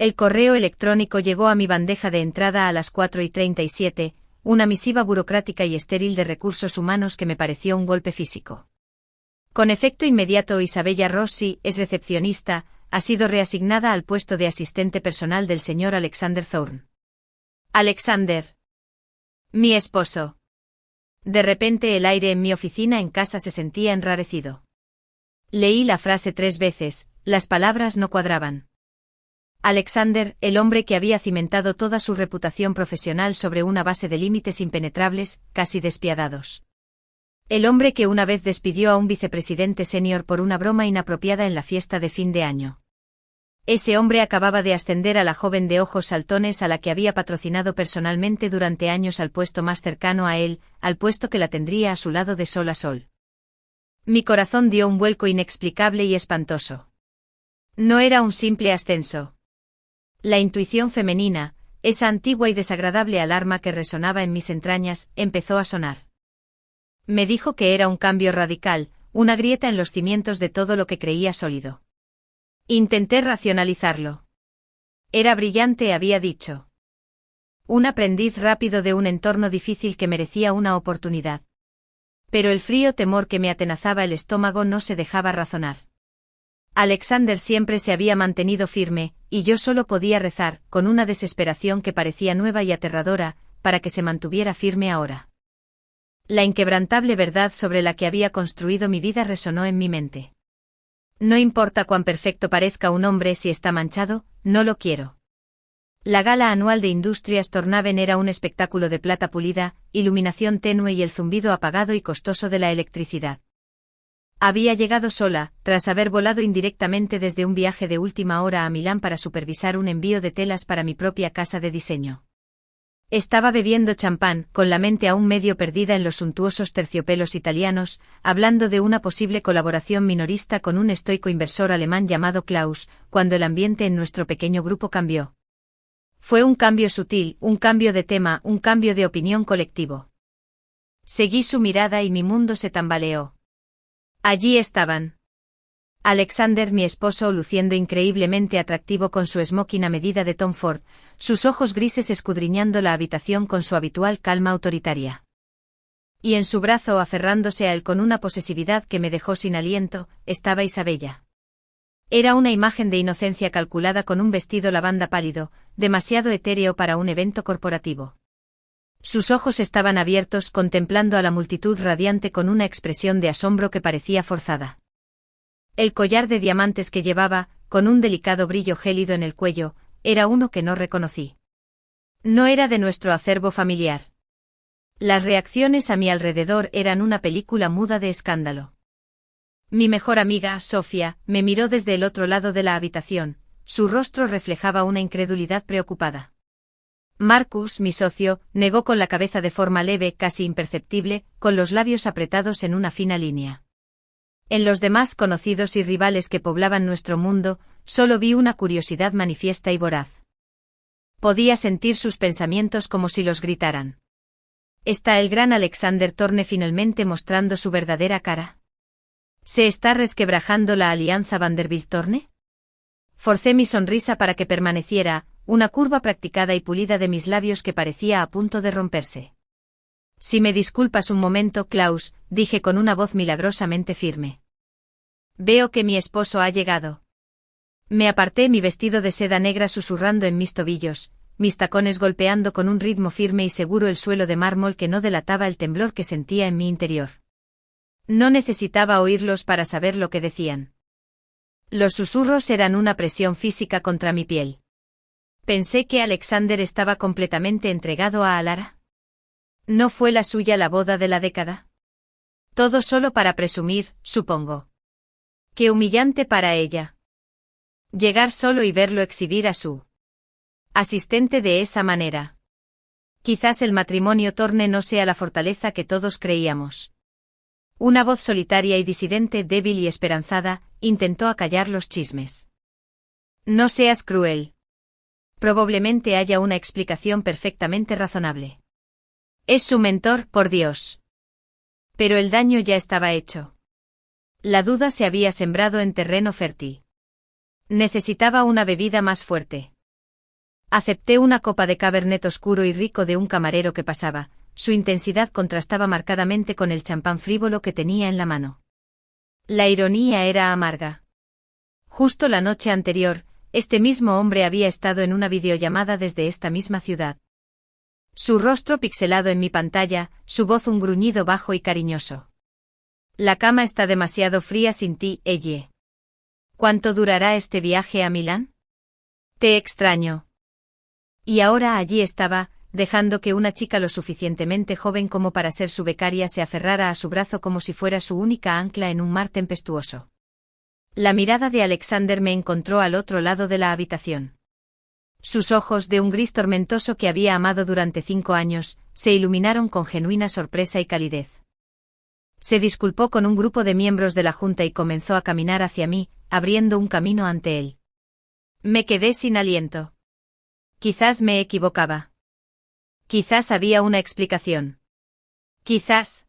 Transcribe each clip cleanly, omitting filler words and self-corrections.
El correo electrónico llegó a mi bandeja de entrada a las 4:37, una misiva burocrática y estéril de recursos humanos que me pareció un golpe físico. Con efecto inmediato, Isabella Rossi, es recepcionista, ha sido reasignada al puesto de asistente personal del señor Alexander Thorne. Alexander. Mi esposo. De repente el aire en mi oficina en casa se sentía enrarecido. Leí la frase 3 veces, las palabras no cuadraban. Alexander, el hombre que había cimentado toda su reputación profesional sobre una base de límites impenetrables, casi despiadados. El hombre que una vez despidió a un vicepresidente senior por una broma inapropiada en la fiesta de fin de año. Ese hombre acababa de ascender a la joven de ojos saltones a la que había patrocinado personalmente durante años al puesto más cercano a él, al puesto que la tendría a su lado de sol a sol. Mi corazón dio un vuelco inexplicable y espantoso. No era un simple ascenso. La intuición femenina, esa antigua y desagradable alarma que resonaba en mis entrañas, empezó a sonar. Me dijo que era un cambio radical, una grieta en los cimientos de todo lo que creía sólido. Intenté racionalizarlo. Era brillante, había dicho. Un aprendiz rápido de un entorno difícil que merecía una oportunidad. Pero el frío temor que me atenazaba el estómago no se dejaba razonar. Alexander siempre se había mantenido firme, y yo solo podía rezar, con una desesperación que parecía nueva y aterradora, para que se mantuviera firme ahora. La inquebrantable verdad sobre la que había construido mi vida resonó en mi mente. No importa cuán perfecto parezca un hombre si está manchado, no lo quiero. La gala anual de Industrias Tornaven era un espectáculo de plata pulida, iluminación tenue y el zumbido apagado y costoso de la electricidad. Había llegado sola, tras haber volado indirectamente desde un viaje de última hora a Milán para supervisar un envío de telas para mi propia casa de diseño. Estaba bebiendo champán, con la mente aún medio perdida en los suntuosos terciopelos italianos, hablando de una posible colaboración minorista con un estoico inversor alemán llamado Klaus, cuando el ambiente en nuestro pequeño grupo cambió. Fue un cambio sutil, un cambio de tema, un cambio de opinión colectivo. Seguí su mirada y mi mundo se tambaleó. Allí estaban. Alexander, mi esposo, luciendo increíblemente atractivo con su smoking a medida de Tom Ford, sus ojos grises escudriñando la habitación con su habitual calma autoritaria. Y en su brazo, aferrándose a él con una posesividad que me dejó sin aliento, estaba Isabella. Era una imagen de inocencia calculada con un vestido lavanda pálido, demasiado etéreo para un evento corporativo. Sus ojos estaban abiertos contemplando a la multitud radiante con una expresión de asombro que parecía forzada. El collar de diamantes que llevaba, con un delicado brillo gélido en el cuello, era uno que no reconocí. No era de nuestro acervo familiar. Las reacciones a mi alrededor eran una película muda de escándalo. Mi mejor amiga, Sofía, me miró desde el otro lado de la habitación, su rostro reflejaba una incredulidad preocupada. Marcus, mi socio, negó con la cabeza de forma leve, casi imperceptible, con los labios apretados en una fina línea. En los demás conocidos y rivales que poblaban nuestro mundo, solo vi una curiosidad manifiesta y voraz. Podía sentir sus pensamientos como si los gritaran. ¿Está el gran Alexander Thorne finalmente mostrando su verdadera cara? ¿Se está resquebrajando la alianza Vanderbilt-Thorne? Forcé mi sonrisa para que permaneciera, una curva practicada y pulida de mis labios que parecía a punto de romperse. Si me disculpas un momento, Klaus, dije con una voz milagrosamente firme. Veo que mi esposo ha llegado. Me aparté, mi vestido de seda negra susurrando en mis tobillos, mis tacones golpeando con un ritmo firme y seguro el suelo de mármol que no delataba el temblor que sentía en mi interior. No necesitaba oírlos para saber lo que decían. Los susurros eran una presión física contra mi piel. Pensé que Alexander estaba completamente entregado a Alara. ¿No fue la suya la boda de la década? Todo solo para presumir, supongo. Qué humillante para ella. Llegar solo y verlo exhibir a su asistente de esa manera. Quizás el matrimonio Thorne no sea la fortaleza que todos creíamos. Una voz solitaria y disidente, débil y esperanzada, intentó acallar los chismes. No seas cruel. Probablemente haya una explicación perfectamente razonable. Es su mentor, por Dios. Pero el daño ya estaba hecho. La duda se había sembrado en terreno fértil. Necesitaba una bebida más fuerte. Acepté una copa de cabernet oscuro y rico de un camarero que pasaba. Su intensidad contrastaba marcadamente con el champán frívolo que tenía en la mano. La ironía era amarga. Justo la noche anterior, este mismo hombre había estado en una videollamada desde esta misma ciudad. Su rostro pixelado en mi pantalla, su voz un gruñido bajo y cariñoso. La cama está demasiado fría sin ti, Elle. ¿Cuánto durará este viaje a Milán? Te extraño. Y ahora allí estaba, dejando que una chica lo suficientemente joven como para ser su becaria se aferrara a su brazo como si fuera su única ancla en un mar tempestuoso. La mirada de Alexander me encontró al otro lado de la habitación. Sus ojos, de un gris tormentoso que había amado durante 5 años, se iluminaron con genuina sorpresa y calidez. Se disculpó con un grupo de miembros de la junta y comenzó a caminar hacia mí, abriendo un camino ante él. Me quedé sin aliento. Quizás me equivocaba. Quizás había una explicación. Quizás.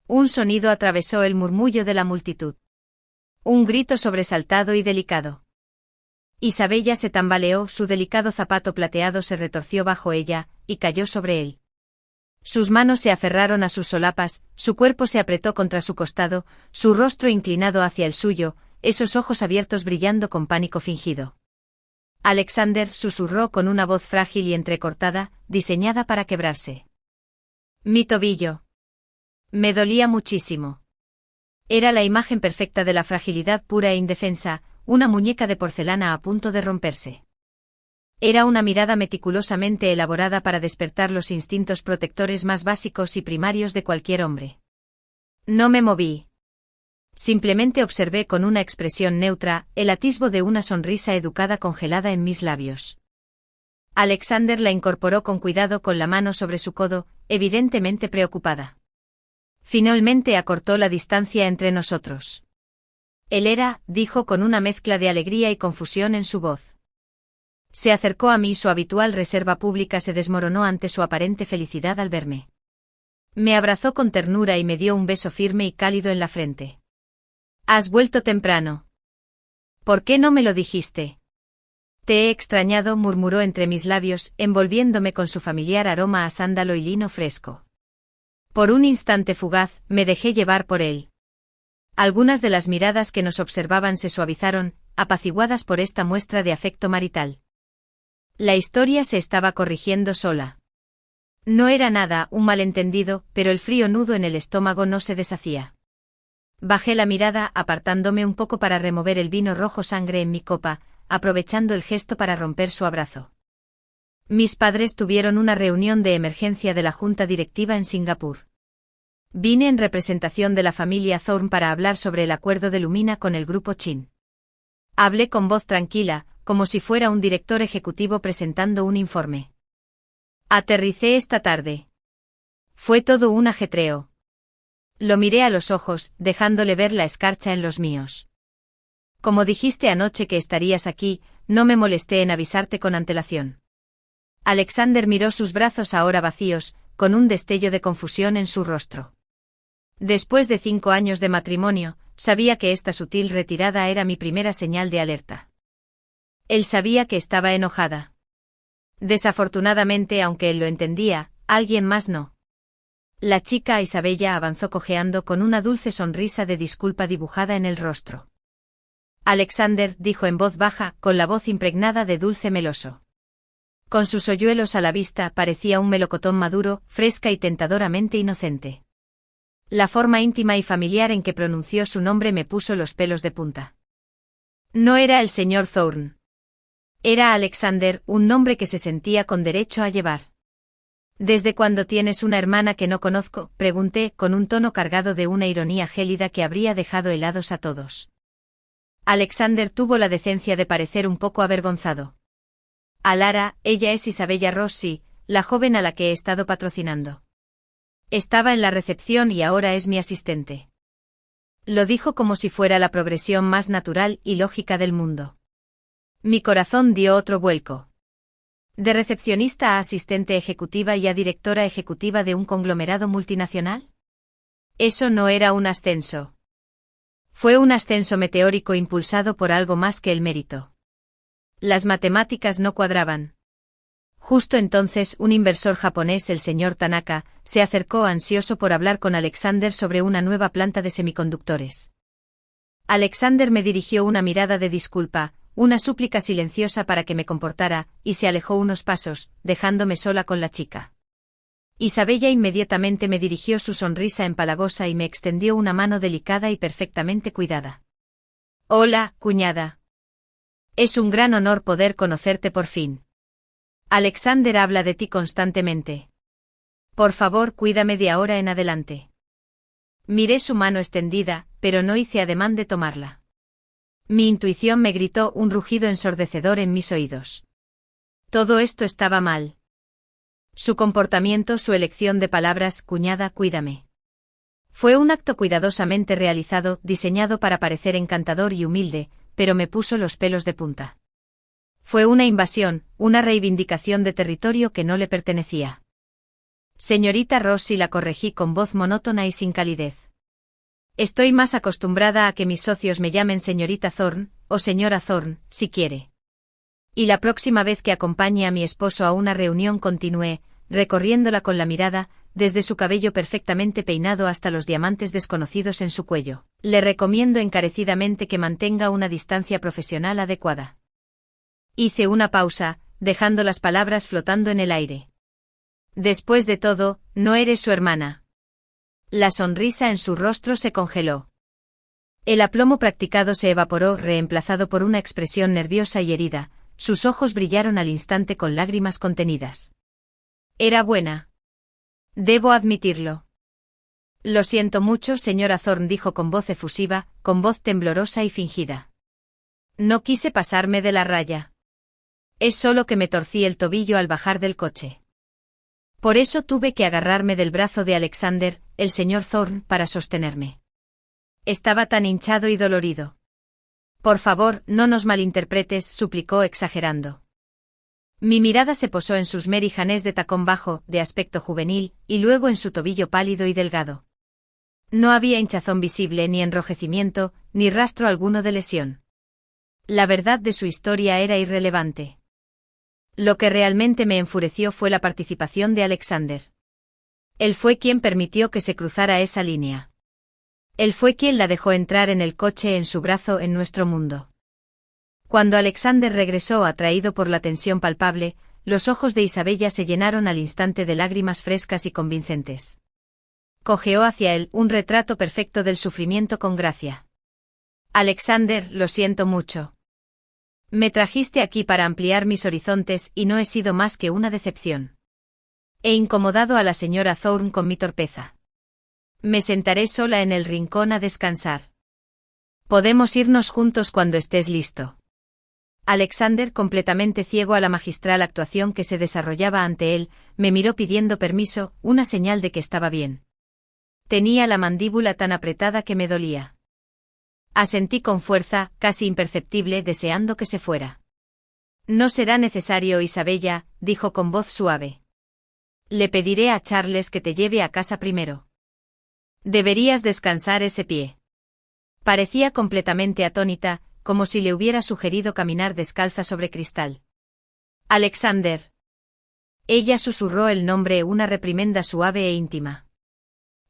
Un sonido atravesó el murmullo de la multitud. Un grito sobresaltado y delicado. Isabella se tambaleó, su delicado zapato plateado se retorció bajo ella, y cayó sobre él. Sus manos se aferraron a sus solapas, su cuerpo se apretó contra su costado, su rostro inclinado hacia el suyo, esos ojos abiertos brillando con pánico fingido. Alexander susurró con una voz frágil y entrecortada, diseñada para quebrarse. Mi tobillo. Me dolía muchísimo. Era la imagen perfecta de la fragilidad pura e indefensa, una muñeca de porcelana a punto de romperse. Era una mirada meticulosamente elaborada para despertar los instintos protectores más básicos y primarios de cualquier hombre. No me moví. Simplemente observé con una expresión neutra, el atisbo de una sonrisa educada congelada en mis labios. Alexander la incorporó con cuidado con la mano sobre su codo, evidentemente preocupada. Finalmente acortó la distancia entre nosotros. Él era, dijo con una mezcla de alegría y confusión en su voz. Se acercó a mí y su habitual reserva pública se desmoronó ante su aparente felicidad al verme. Me abrazó con ternura y me dio un beso firme y cálido en la frente. Has vuelto temprano. ¿Por qué no me lo dijiste? Te he extrañado, murmuró entre mis labios, envolviéndome con su familiar aroma a sándalo y lino fresco. Por un instante fugaz, me dejé llevar por él. Algunas de las miradas que nos observaban se suavizaron, apaciguadas por esta muestra de afecto marital. La historia se estaba corrigiendo sola. No era nada, un malentendido, pero el frío nudo en el estómago no se deshacía. Bajé la mirada, apartándome un poco para remover el vino rojo sangre en mi copa, aprovechando el gesto para romper su abrazo. Mis padres tuvieron una reunión de emergencia de la junta directiva en Singapur. Vine en representación de la familia Thorne para hablar sobre el acuerdo de Lumina con el grupo Chin. Hablé con voz tranquila, como si fuera un director ejecutivo presentando un informe. Aterricé esta tarde. Fue todo un ajetreo. Lo miré a los ojos, dejándole ver la escarcha en los míos. Como dijiste anoche que estarías aquí, no me molesté en avisarte con antelación. Alexander miró sus brazos ahora vacíos, con un destello de confusión en su rostro. Después de 5 años de matrimonio, sabía que esta sutil retirada era mi primera señal de alerta. Él sabía que estaba enojada. Desafortunadamente, aunque él lo entendía, alguien más no. La chica Isabella avanzó cojeando con una dulce sonrisa de disculpa dibujada en el rostro. Alexander dijo en voz baja, con la voz impregnada de dulce meloso. Con sus hoyuelos a la vista parecía un melocotón maduro, fresca y tentadoramente inocente. La forma íntima y familiar en que pronunció su nombre me puso los pelos de punta. No era el señor Thorne. Era Alexander, un nombre que se sentía con derecho a llevar. ¿Desde cuándo tienes una hermana que no conozco?, pregunté, con un tono cargado de una ironía gélida que habría dejado helados a todos. Alexander tuvo la decencia de parecer un poco avergonzado. A Lara, ella es Isabella Rossi, la joven a la que he estado patrocinando. Estaba en la recepción y ahora es mi asistente. Lo dijo como si fuera la progresión más natural y lógica del mundo. Mi corazón dio otro vuelco. ¿De recepcionista a asistente ejecutiva y a directora ejecutiva de un conglomerado multinacional? Eso no era un ascenso. Fue un ascenso meteórico impulsado por algo más que el mérito. Las matemáticas no cuadraban. Justo entonces un inversor japonés, el señor Tanaka, se acercó ansioso por hablar con Alexander sobre una nueva planta de semiconductores. Alexander me dirigió una mirada de disculpa, una súplica silenciosa para que me comportara, y se alejó unos pasos, dejándome sola con la chica. Isabella inmediatamente me dirigió su sonrisa empalagosa y me extendió una mano delicada y perfectamente cuidada. Hola, cuñada. Es un gran honor poder conocerte por fin. Alexander habla de ti constantemente. Por favor, cuídame de ahora en adelante. Miré su mano extendida, pero no hice ademán de tomarla. Mi intuición me gritó un rugido ensordecedor en mis oídos. Todo esto estaba mal. Su comportamiento, su elección de palabras, cuñada, cuídame. Fue un acto cuidadosamente realizado, diseñado para parecer encantador y humilde, pero me puso los pelos de punta. Fue una invasión, una reivindicación de territorio que no le pertenecía. Señorita Rossi, la corregí con voz monótona y sin calidez. Estoy más acostumbrada a que mis socios me llamen señorita Thorne, o señora Thorne, si quiere. Y la próxima vez que acompañe a mi esposo a una reunión, continué, recorriéndola con la mirada, desde su cabello perfectamente peinado hasta los diamantes desconocidos en su cuello. Le recomiendo encarecidamente que mantenga una distancia profesional adecuada. Hice una pausa, dejando las palabras flotando en el aire. Después de todo, no eres su hermana. La sonrisa en su rostro se congeló. El aplomo practicado se evaporó, reemplazado por una expresión nerviosa y herida. Sus ojos brillaron al instante con lágrimas contenidas. Era buena. Debo admitirlo. Lo siento mucho, señora Thorne, dijo con voz efusiva, con voz temblorosa y fingida. No quise pasarme de la raya. Es solo que me torcí el tobillo al bajar del coche. Por eso tuve que agarrarme del brazo de Alexander, el señor Thorne, para sostenerme. Estaba tan hinchado y dolorido. Por favor, no nos malinterpretes, suplicó exagerando. Mi mirada se posó en sus merijanés de tacón bajo, de aspecto juvenil, y luego en su tobillo pálido y delgado. No había hinchazón visible, ni enrojecimiento, ni rastro alguno de lesión. La verdad de su historia era irrelevante. Lo que realmente me enfureció fue la participación de Alexander. Él fue quien permitió que se cruzara esa línea. Él fue quien la dejó entrar en el coche en su brazo en nuestro mundo. Cuando Alexander regresó atraído por la tensión palpable, los ojos de Isabella se llenaron al instante de lágrimas frescas y convincentes. Cojeó hacia él un retrato perfecto del sufrimiento con gracia. Alexander, lo siento mucho. Me trajiste aquí para ampliar mis horizontes y no he sido más que una decepción. He incomodado a la señora Thorne con mi torpeza. Me sentaré sola en el rincón a descansar. Podemos irnos juntos cuando estés listo. Alexander, completamente ciego a la magistral actuación que se desarrollaba ante él, me miró pidiendo permiso, una señal de que estaba bien. Tenía la mandíbula tan apretada que me dolía. Asentí con fuerza, casi imperceptible, deseando que se fuera. No será necesario, Isabella, dijo con voz suave. Le pediré a Charles que te lleve a casa primero. Deberías descansar ese pie. Parecía completamente atónita, como si le hubiera sugerido caminar descalza sobre cristal. Alexander. Ella susurró el nombre, una reprimenda suave e íntima.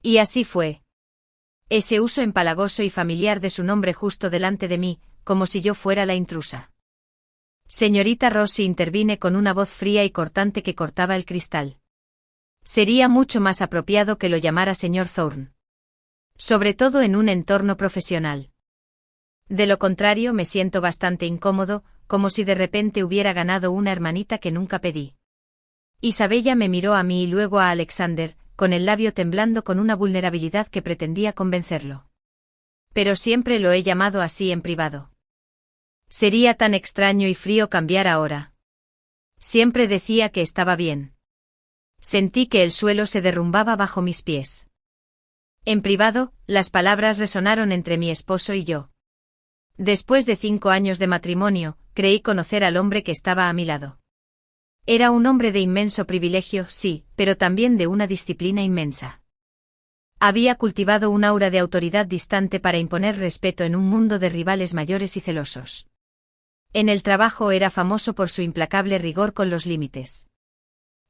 Y así fue. Ese uso empalagoso y familiar de su nombre justo delante de mí, como si yo fuera la intrusa. Señorita Rossi, intervine con una voz fría y cortante que cortaba el cristal. Sería mucho más apropiado que lo llamara señor Thorne. Sobre todo en un entorno profesional. De lo contrario, me siento bastante incómodo, como si de repente hubiera ganado una hermanita que nunca pedí. Isabella me miró a mí y luego a Alexander, con el labio temblando con una vulnerabilidad que pretendía convencerlo. Pero siempre lo he llamado así en privado. Sería tan extraño y frío cambiar ahora. Siempre decía que estaba bien. Sentí que el suelo se derrumbaba bajo mis pies. En privado, las palabras resonaron entre mi esposo y yo. Después de 5 años de matrimonio, creí conocer al hombre que estaba a mi lado. Era un hombre de inmenso privilegio, sí, pero también de una disciplina inmensa. Había cultivado un aura de autoridad distante para imponer respeto en un mundo de rivales mayores y celosos. En el trabajo era famoso por su implacable rigor con los límites.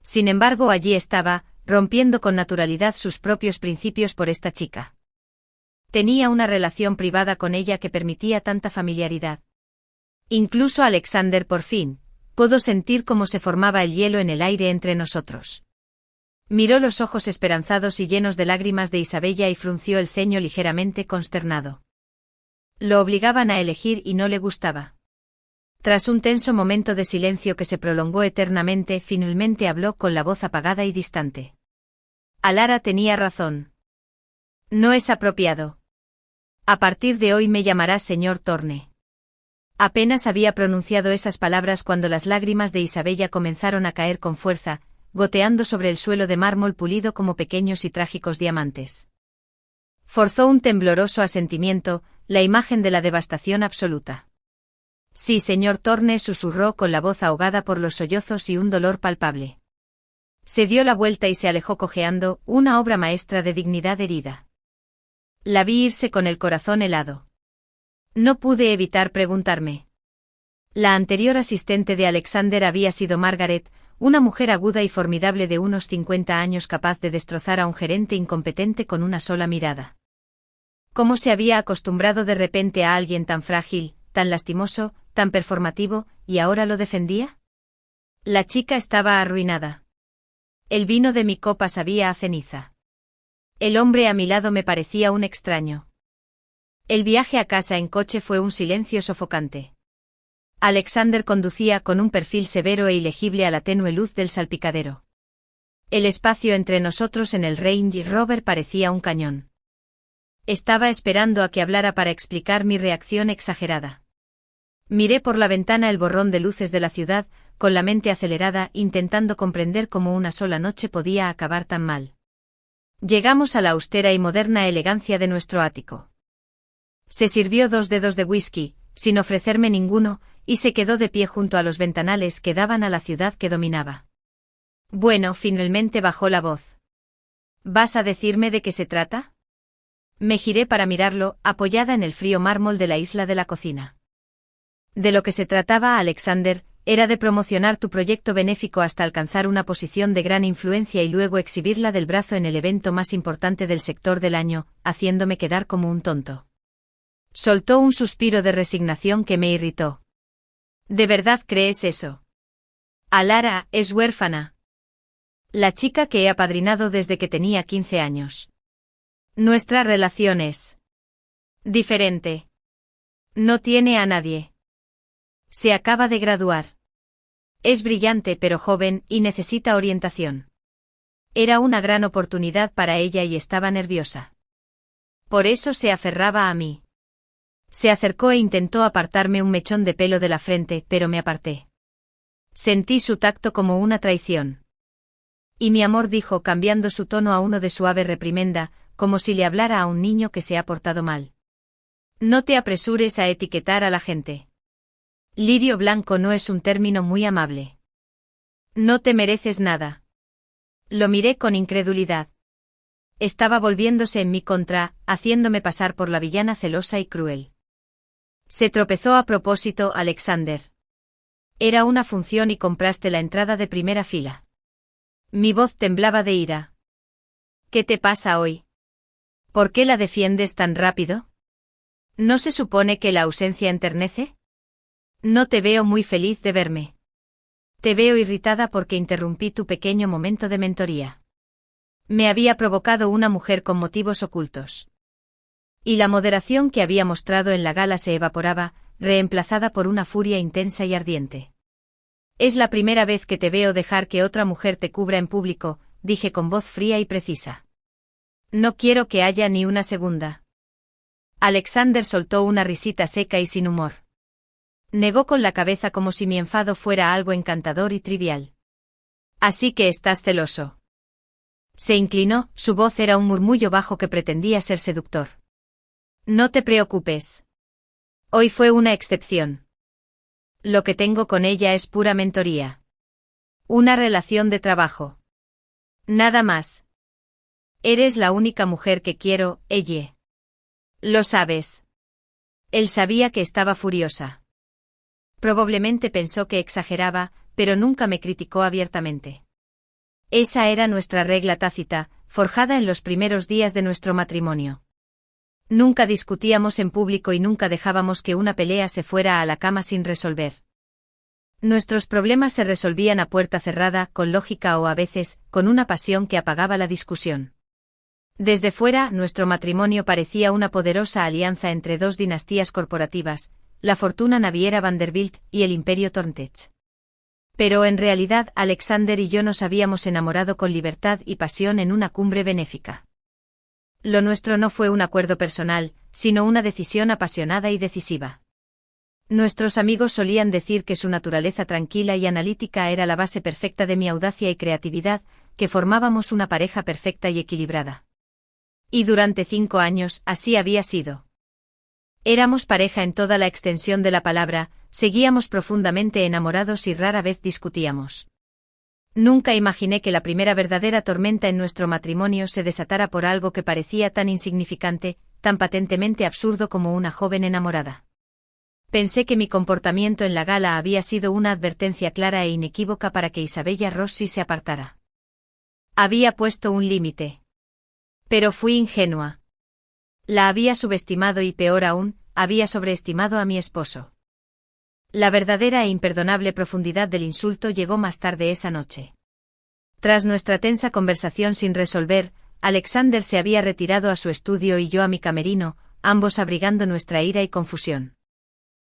Sin embargo, allí estaba, rompiendo con naturalidad sus propios principios por esta chica. Tenía una relación privada con ella que permitía tanta familiaridad. Incluso Alexander por fin, pudo sentir cómo se formaba el hielo en el aire entre nosotros. Miró los ojos esperanzados y llenos de lágrimas de Isabella y frunció el ceño ligeramente consternado. Lo obligaban a elegir y no le gustaba. Tras un tenso momento de silencio que se prolongó eternamente, finalmente habló con la voz apagada y distante. Alara tenía razón. No es apropiado. A partir de hoy me llamarás señor Thorne. Apenas había pronunciado esas palabras cuando las lágrimas de Isabella comenzaron a caer con fuerza, goteando sobre el suelo de mármol pulido como pequeños y trágicos diamantes. Forzó un tembloroso asentimiento, la imagen de la devastación absoluta. Sí, señor Thorne, susurró con la voz ahogada por los sollozos y un dolor palpable. Se dio la vuelta y se alejó cojeando, una obra maestra de dignidad herida. La vi irse con el corazón helado. No pude evitar preguntarme. La anterior asistente de Alexander había sido Margaret, una mujer aguda y formidable de unos 50 años capaz de destrozar a un gerente incompetente con una sola mirada. ¿Cómo se había acostumbrado de repente a alguien tan frágil, tan lastimoso, tan performativo, y ahora lo defendía? La chica estaba arruinada. El vino de mi copa sabía a ceniza. El hombre a mi lado me parecía un extraño. El viaje a casa en coche fue un silencio sofocante. Alexander conducía con un perfil severo e ilegible a la tenue luz del salpicadero. El espacio entre nosotros en el Range Rover parecía un cañón. Estaba esperando a que hablara para explicar mi reacción exagerada. Miré por la ventana el borrón de luces de la ciudad, con la mente acelerada, intentando comprender cómo una sola noche podía acabar tan mal. Llegamos a la austera y moderna elegancia de nuestro ático. Se sirvió 2 dedos de whisky, sin ofrecerme ninguno, y se quedó de pie junto a los ventanales que daban a la ciudad que dominaba. Bueno, finalmente bajó la voz. ¿Vas a decirme de qué se trata? Me giré para mirarlo, apoyada en el frío mármol de la isla de la cocina. De lo que se trataba, Alexander, era de promocionar tu proyecto benéfico hasta alcanzar una posición de gran influencia y luego exhibirla del brazo en el evento más importante del sector del año, haciéndome quedar como un tonto. Soltó un suspiro de resignación que me irritó. ¿De verdad crees eso? Alara es huérfana. La chica que he apadrinado desde que tenía 15 años. Nuestra relación es diferente. No tiene a nadie. Se acaba de graduar. Es brillante pero joven y necesita orientación. Era una gran oportunidad para ella y estaba nerviosa. Por eso se aferraba a mí. Se acercó e intentó apartarme un mechón de pelo de la frente, pero me aparté. Sentí su tacto como una traición. Y mi amor, dijo, cambiando su tono a uno de suave reprimenda, como si le hablara a un niño que se ha portado mal. No te apresures a etiquetar a la gente. Lirio blanco no es un término muy amable. No te mereces nada. Lo miré con incredulidad. Estaba volviéndose en mi contra, haciéndome pasar por la villana celosa y cruel. Se tropezó a propósito, Alexander. Era una función y compraste la entrada de primera fila. Mi voz temblaba de ira. ¿Qué te pasa hoy? ¿Por qué la defiendes tan rápido? ¿No se supone que la ausencia enternece? No te veo muy feliz de verme. Te veo irritada porque interrumpí tu pequeño momento de mentoría. Me había provocado una mujer con motivos ocultos. Y la moderación que había mostrado en la gala se evaporaba, reemplazada por una furia intensa y ardiente. Es la primera vez que te veo dejar que otra mujer te cubra en público, dije con voz fría y precisa. No quiero que haya ni una segunda. Alexander soltó una risita seca y sin humor. Negó con la cabeza como si mi enfado fuera algo encantador y trivial. Así que estás celoso. Se inclinó, su voz era un murmullo bajo que pretendía ser seductor. No te preocupes. Hoy fue una excepción. Lo que tengo con ella es pura mentoría. Una relación de trabajo. Nada más. Eres la única mujer que quiero, ella. Lo sabes. Él sabía que estaba furiosa. Probablemente pensó que exageraba, pero nunca me criticó abiertamente. Esa era nuestra regla tácita, forjada en los primeros días de nuestro matrimonio. Nunca discutíamos en público y nunca dejábamos que una pelea se fuera a la cama sin resolver. Nuestros problemas se resolvían a puerta cerrada, con lógica o a veces, con una pasión que apagaba la discusión. Desde fuera, nuestro matrimonio parecía una poderosa alianza entre dos dinastías corporativas, la fortuna naviera Vanderbilt y el imperio Torntech. Pero en realidad Alexander y yo nos habíamos enamorado con libertad y pasión en una cumbre benéfica. Lo nuestro no fue un acuerdo personal, sino una decisión apasionada y decisiva. Nuestros amigos solían decir que su naturaleza tranquila y analítica era la base perfecta de mi audacia y creatividad, que formábamos una pareja perfecta y equilibrada. Y durante 5 años, así había sido. Éramos pareja en toda la extensión de la palabra, seguíamos profundamente enamorados y rara vez discutíamos. Nunca imaginé que la primera verdadera tormenta en nuestro matrimonio se desatara por algo que parecía tan insignificante, tan patentemente absurdo como una joven enamorada. Pensé que mi comportamiento en la gala había sido una advertencia clara e inequívoca para que Isabella Rossi se apartara. Había puesto un límite. Pero fui ingenua. La había subestimado y, peor aún, había sobreestimado a mi esposo. La verdadera e imperdonable profundidad del insulto llegó más tarde esa noche. Tras nuestra tensa conversación sin resolver, Alexander se había retirado a su estudio y yo a mi camerino, ambos abrigando nuestra ira y confusión.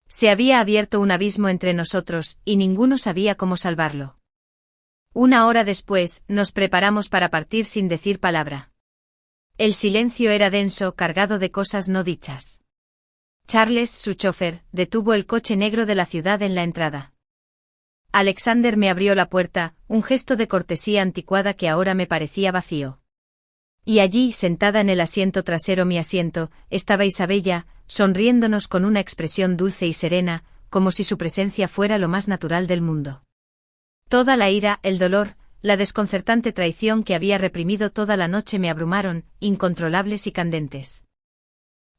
Se había abierto un abismo entre nosotros, y ninguno sabía cómo salvarlo. 1 hora después, nos preparamos para partir sin decir palabra. El silencio era denso, cargado de cosas no dichas. Charles, su chofer, detuvo el coche negro de la ciudad en la entrada. Alexander me abrió la puerta, un gesto de cortesía anticuada que ahora me parecía vacío. Y allí, sentada en el asiento trasero mi asiento, estaba Isabella, sonriéndonos con una expresión dulce y serena, como si su presencia fuera lo más natural del mundo. Toda la ira, el dolor, la desconcertante traición que había reprimido toda la noche me abrumaron, incontrolables y candentes.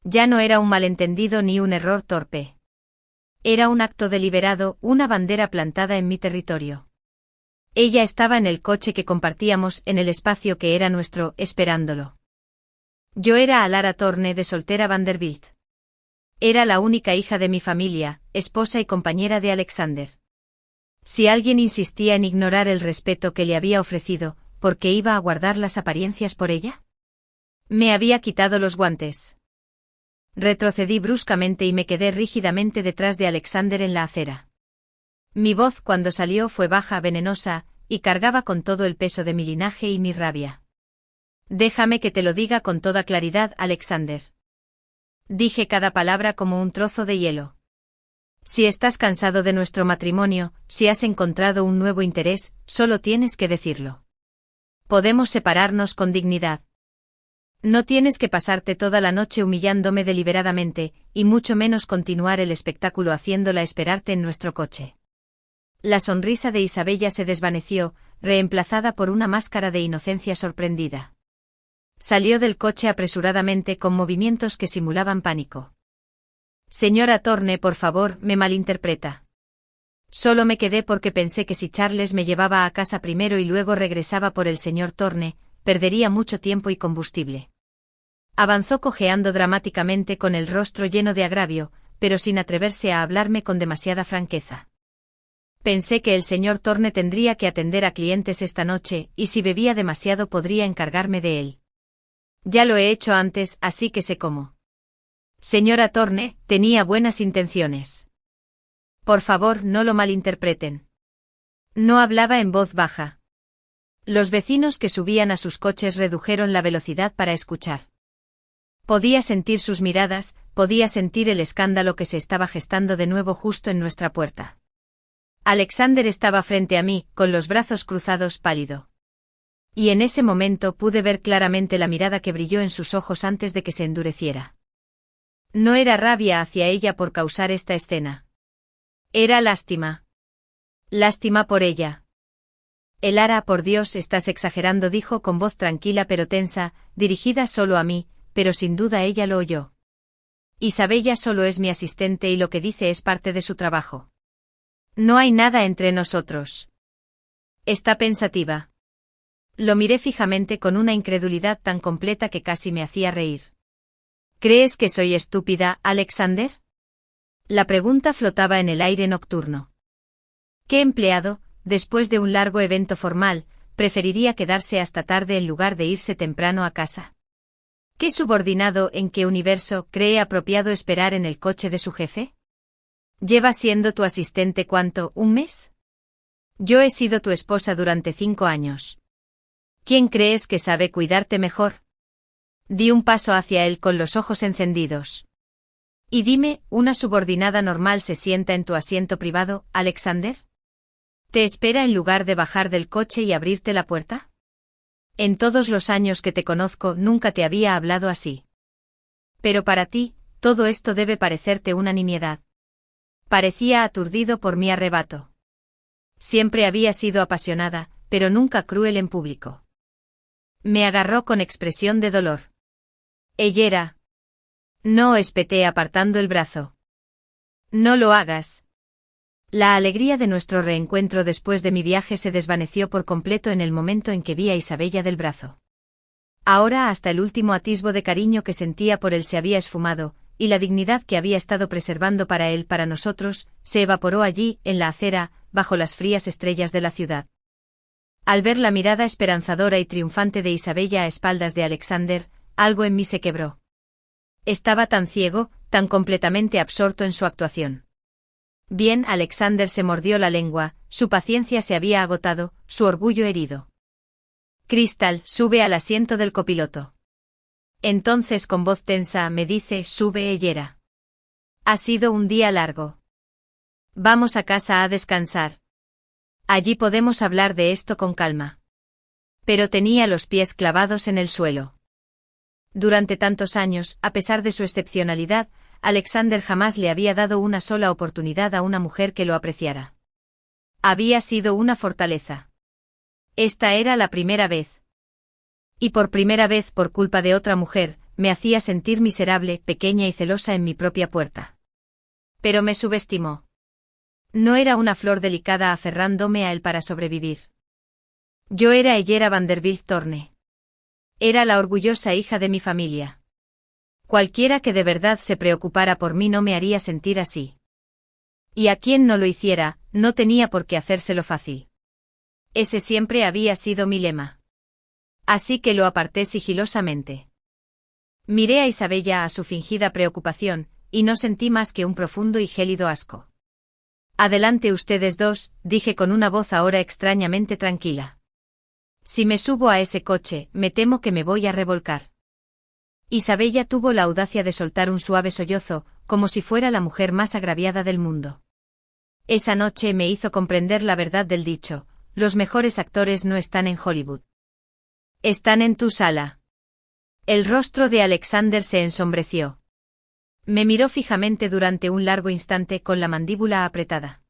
Ya no era un malentendido ni un error torpe. Era un acto deliberado, una bandera plantada en mi territorio. Ella estaba en el coche que compartíamos, en el espacio que era nuestro, esperándolo. Yo era Alara Torne de soltera Vanderbilt. Era la única hija de mi familia, esposa y compañera de Alexander. Si alguien insistía en ignorar el respeto que le había ofrecido, ¿por qué iba a guardar las apariencias por ella? Me había quitado los guantes. Retrocedí bruscamente y me quedé rígidamente detrás de Alexander en la acera. Mi voz cuando salió fue baja, venenosa, y cargaba con todo el peso de mi linaje y mi rabia. Déjame que te lo diga con toda claridad, Alexander. Dije cada palabra como un trozo de hielo. Si estás cansado de nuestro matrimonio, si has encontrado un nuevo interés, solo tienes que decirlo. Podemos separarnos con dignidad. No tienes que pasarte toda la noche humillándome deliberadamente, y mucho menos continuar el espectáculo haciéndola esperarte en nuestro coche. La sonrisa de Isabella se desvaneció, reemplazada por una máscara de inocencia sorprendida. Salió del coche apresuradamente con movimientos que simulaban pánico. Señora Torne, por favor, me malinterpreta. Solo me quedé porque pensé que si Charles me llevaba a casa primero y luego regresaba por el señor Torne, perdería mucho tiempo y combustible. Avanzó cojeando dramáticamente con el rostro lleno de agravio, pero sin atreverse a hablarme con demasiada franqueza. Pensé que el señor Torne tendría que atender a clientes esta noche, y si bebía demasiado podría encargarme de él. Ya lo he hecho antes, así que sé cómo. Señora Torne, tenía buenas intenciones. Por favor, no lo malinterpreten. No hablaba en voz baja. Los vecinos que subían a sus coches redujeron la velocidad para escuchar. Podía sentir sus miradas, podía sentir el escándalo que se estaba gestando de nuevo justo en nuestra puerta. Alexander estaba frente a mí, con los brazos cruzados, pálido. Y en ese momento pude ver claramente la mirada que brilló en sus ojos antes de que se endureciera. No era rabia hacia ella por causar esta escena. Era lástima. Lástima por ella. Alara, por Dios, estás exagerando, dijo con voz tranquila pero tensa, dirigida solo a mí, pero sin duda ella lo oyó. Isabella solo es mi asistente y lo que dice es parte de su trabajo. No hay nada entre nosotros. Está pensativa. Lo miré fijamente con una incredulidad tan completa que casi me hacía reír. ¿Crees que soy estúpida, Alexander? La pregunta flotaba en el aire nocturno. ¿Qué empleado, después de un largo evento formal, preferiría quedarse hasta tarde en lugar de irse temprano a casa? ¿Qué subordinado en qué universo cree apropiado esperar en el coche de su jefe? ¿Lleva siendo tu asistente cuánto, un mes? Yo he sido tu esposa durante 5 años. ¿Quién crees que sabe cuidarte mejor? Di un paso hacia él con los ojos encendidos. Y dime, ¿una subordinada normal se sienta en tu asiento privado, Alexander? ¿Te espera en lugar de bajar del coche y abrirte la puerta? En todos los años que te conozco nunca te había hablado así. Pero para ti, todo esto debe parecerte una nimiedad. Parecía aturdido por mi arrebato. Siempre había sido apasionada, pero nunca cruel en público. Me agarró con expresión de dolor. Ella. No, espeté apartando el brazo. No lo hagas. La alegría de nuestro reencuentro después de mi viaje se desvaneció por completo en el momento en que vi a Isabella del brazo. Ahora hasta el último atisbo de cariño que sentía por él se había esfumado, y la dignidad que había estado preservando para él, para nosotros, se evaporó allí, en la acera, bajo las frías estrellas de la ciudad. Al ver la mirada esperanzadora y triunfante de Isabella a espaldas de Alexander, algo en mí se quebró. Estaba tan ciego, tan completamente absorto en su actuación. Bien, Alexander se mordió la lengua, su paciencia se había agotado, su orgullo herido. Crystal, sube al asiento del copiloto. Entonces con voz tensa me dice, sube Ella. Ha sido un día largo. Vamos a casa a descansar. Allí podemos hablar de esto con calma. Pero tenía los pies clavados en el suelo. Durante tantos años, a pesar de su excepcionalidad, Alexander jamás le había dado una sola oportunidad a una mujer que lo apreciara. Había sido una fortaleza. Esta era la primera vez. Y por primera vez, por culpa de otra mujer, me hacía sentir miserable, pequeña y celosa en mi propia puerta. Pero me subestimó. No era una flor delicada aferrándome a él para sobrevivir. Yo era Ella Vanderbilt Thorne. Era la orgullosa hija de mi familia. Cualquiera que de verdad se preocupara por mí no me haría sentir así. Y a quien no lo hiciera, no tenía por qué hacérselo fácil. Ese siempre había sido mi lema. Así que lo aparté sigilosamente. Miré a Isabella a su fingida preocupación, y no sentí más que un profundo y gélido asco. Adelante ustedes dos, dije con una voz ahora extrañamente tranquila. Si me subo a ese coche, me temo que me voy a revolcar. Isabella tuvo la audacia de soltar un suave sollozo, como si fuera la mujer más agraviada del mundo. Esa noche me hizo comprender la verdad del dicho, los mejores actores no están en Hollywood. Están en tu sala. El rostro de Alexander se ensombreció. Me miró fijamente durante un largo instante con la mandíbula apretada.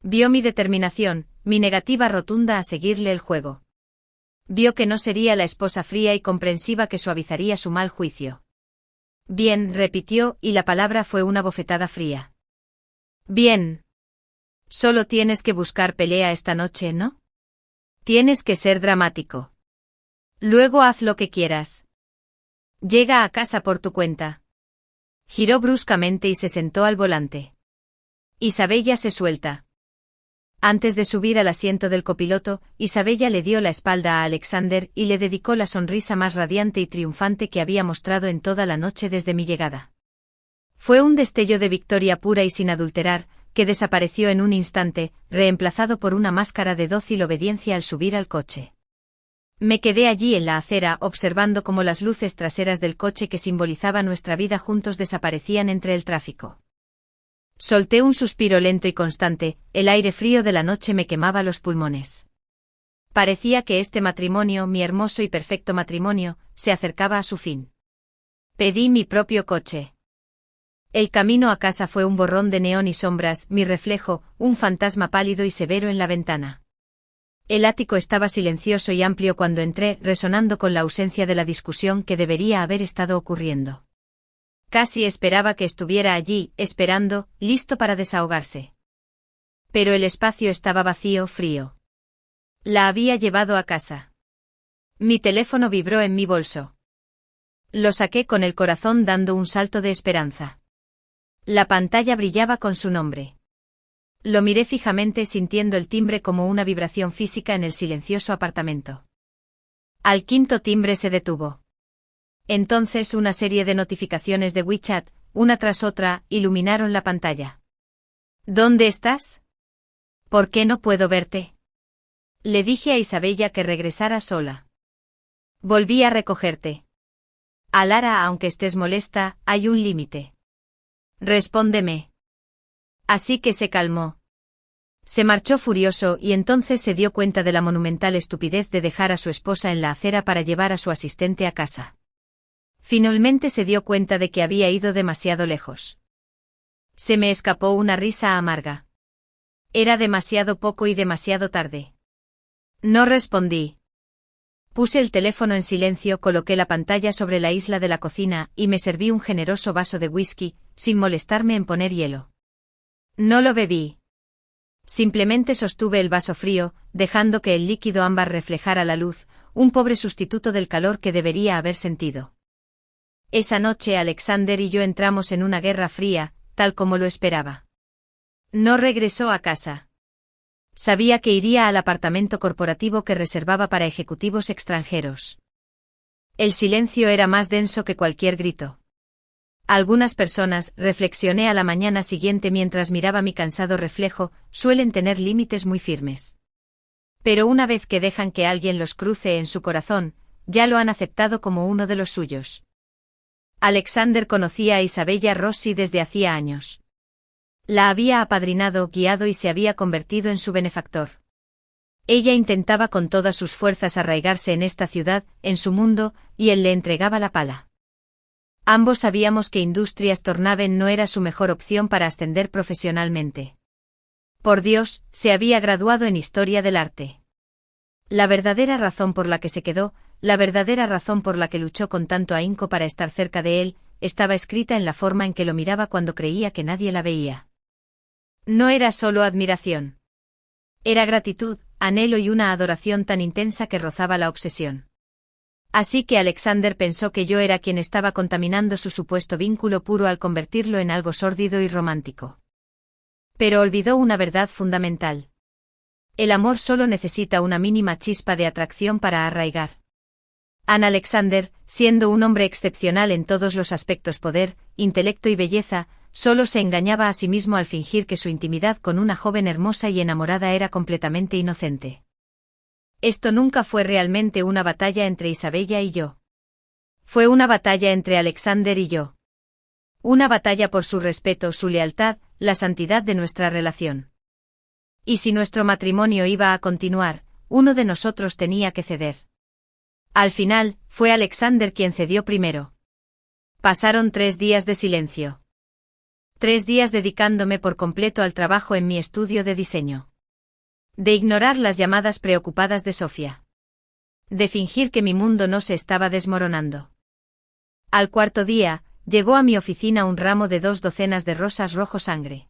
Vio mi determinación, mi negativa rotunda a seguirle el juego. Vio que no sería la esposa fría y comprensiva que suavizaría su mal juicio. Bien, repitió, y la palabra fue una bofetada fría. Bien. Solo tienes que buscar pelea esta noche, ¿no? Tienes que ser dramático. Luego haz lo que quieras. Llega a casa por tu cuenta. Giró bruscamente y se sentó al volante. Isabella se suelta. Antes de subir al asiento del copiloto, Isabella le dio la espalda a Alexander y le dedicó la sonrisa más radiante y triunfante que había mostrado en toda la noche desde mi llegada. Fue un destello de victoria pura y sin adulterar, que desapareció en un instante, reemplazado por una máscara de dócil obediencia al subir al coche. Me quedé allí en la acera observando cómo las luces traseras del coche que simbolizaba nuestra vida juntos desaparecían entre el tráfico. Solté un suspiro lento y constante, el aire frío de la noche me quemaba los pulmones. Parecía que este matrimonio, mi hermoso y perfecto matrimonio, se acercaba a su fin. Pedí mi propio coche. El camino a casa fue un borrón de neón y sombras, mi reflejo, un fantasma pálido y severo en la ventana. El ático estaba silencioso y amplio cuando entré, resonando con la ausencia de la discusión que debería haber estado ocurriendo. Casi esperaba que estuviera allí, esperando, listo para desahogarse. Pero el espacio estaba vacío, frío. La había llevado a casa. Mi teléfono vibró en mi bolso. Lo saqué con el corazón dando un salto de esperanza. La pantalla brillaba con su nombre. Lo miré fijamente sintiendo el timbre como una vibración física en el silencioso apartamento. Al quinto timbre se detuvo. Entonces una serie de notificaciones de WeChat, una tras otra, iluminaron la pantalla. ¿Dónde estás? ¿Por qué no puedo verte? Le dije a Isabella que regresara sola. Volví a recogerte. A Lara, aunque estés molesta, hay un límite. Respóndeme. Así que se calmó. Se marchó furioso y entonces se dio cuenta de la monumental estupidez de dejar a su esposa en la acera para llevar a su asistente a casa. Finalmente se dio cuenta de que había ido demasiado lejos. Se me escapó una risa amarga. Era demasiado poco y demasiado tarde. No respondí. Puse el teléfono en silencio, coloqué la pantalla sobre la isla de la cocina y me serví un generoso vaso de whisky, sin molestarme en poner hielo. No lo bebí. Simplemente sostuve el vaso frío, dejando que el líquido ámbar reflejara la luz, un pobre sustituto del calor que debería haber sentido. Esa noche Alexander y yo entramos en una guerra fría, tal como lo esperaba. No regresó a casa. Sabía que iría al apartamento corporativo que reservaba para ejecutivos extranjeros. El silencio era más denso que cualquier grito. Algunas personas, reflexioné a la mañana siguiente mientras miraba mi cansado reflejo, suelen tener límites muy firmes. Pero una vez que dejan que alguien los cruce en su corazón, ya lo han aceptado como uno de los suyos. Alexander conocía a Isabella Rossi desde hacía años. La había apadrinado, guiado y se había convertido en su benefactor. Ella intentaba con todas sus fuerzas arraigarse en esta ciudad, en su mundo, y él le entregaba la pala. Ambos sabíamos que Industrias Tornaven no era su mejor opción para ascender profesionalmente. Por Dios, se había graduado en Historia del Arte. La verdadera razón por la que se quedó, la verdadera razón por la que luchó con tanto ahínco para estar cerca de él, estaba escrita en la forma en que lo miraba cuando creía que nadie la veía. No era solo admiración. Era gratitud, anhelo y una adoración tan intensa que rozaba la obsesión. Así que Alexander pensó que yo era quien estaba contaminando su supuesto vínculo puro al convertirlo en algo sórdido y romántico. Pero olvidó una verdad fundamental. El amor solo necesita una mínima chispa de atracción para arraigar. Ann Alexander, siendo un hombre excepcional en todos los aspectos, poder, intelecto y belleza, solo se engañaba a sí mismo al fingir que su intimidad con una joven hermosa y enamorada era completamente inocente. Esto nunca fue realmente una batalla entre Isabella y yo. Fue una batalla entre Alexander y yo. Una batalla por su respeto, su lealtad, la santidad de nuestra relación. Y si nuestro matrimonio iba a continuar, uno de nosotros tenía que ceder. Al final, fue Alexander quien cedió primero. Pasaron 3 días de silencio. 3 días dedicándome por completo al trabajo en mi estudio de diseño. De ignorar las llamadas preocupadas de Sofía. De fingir que mi mundo no se estaba desmoronando. Al 4.º día, llegó a mi oficina un ramo de 2 docenas de rosas rojo sangre.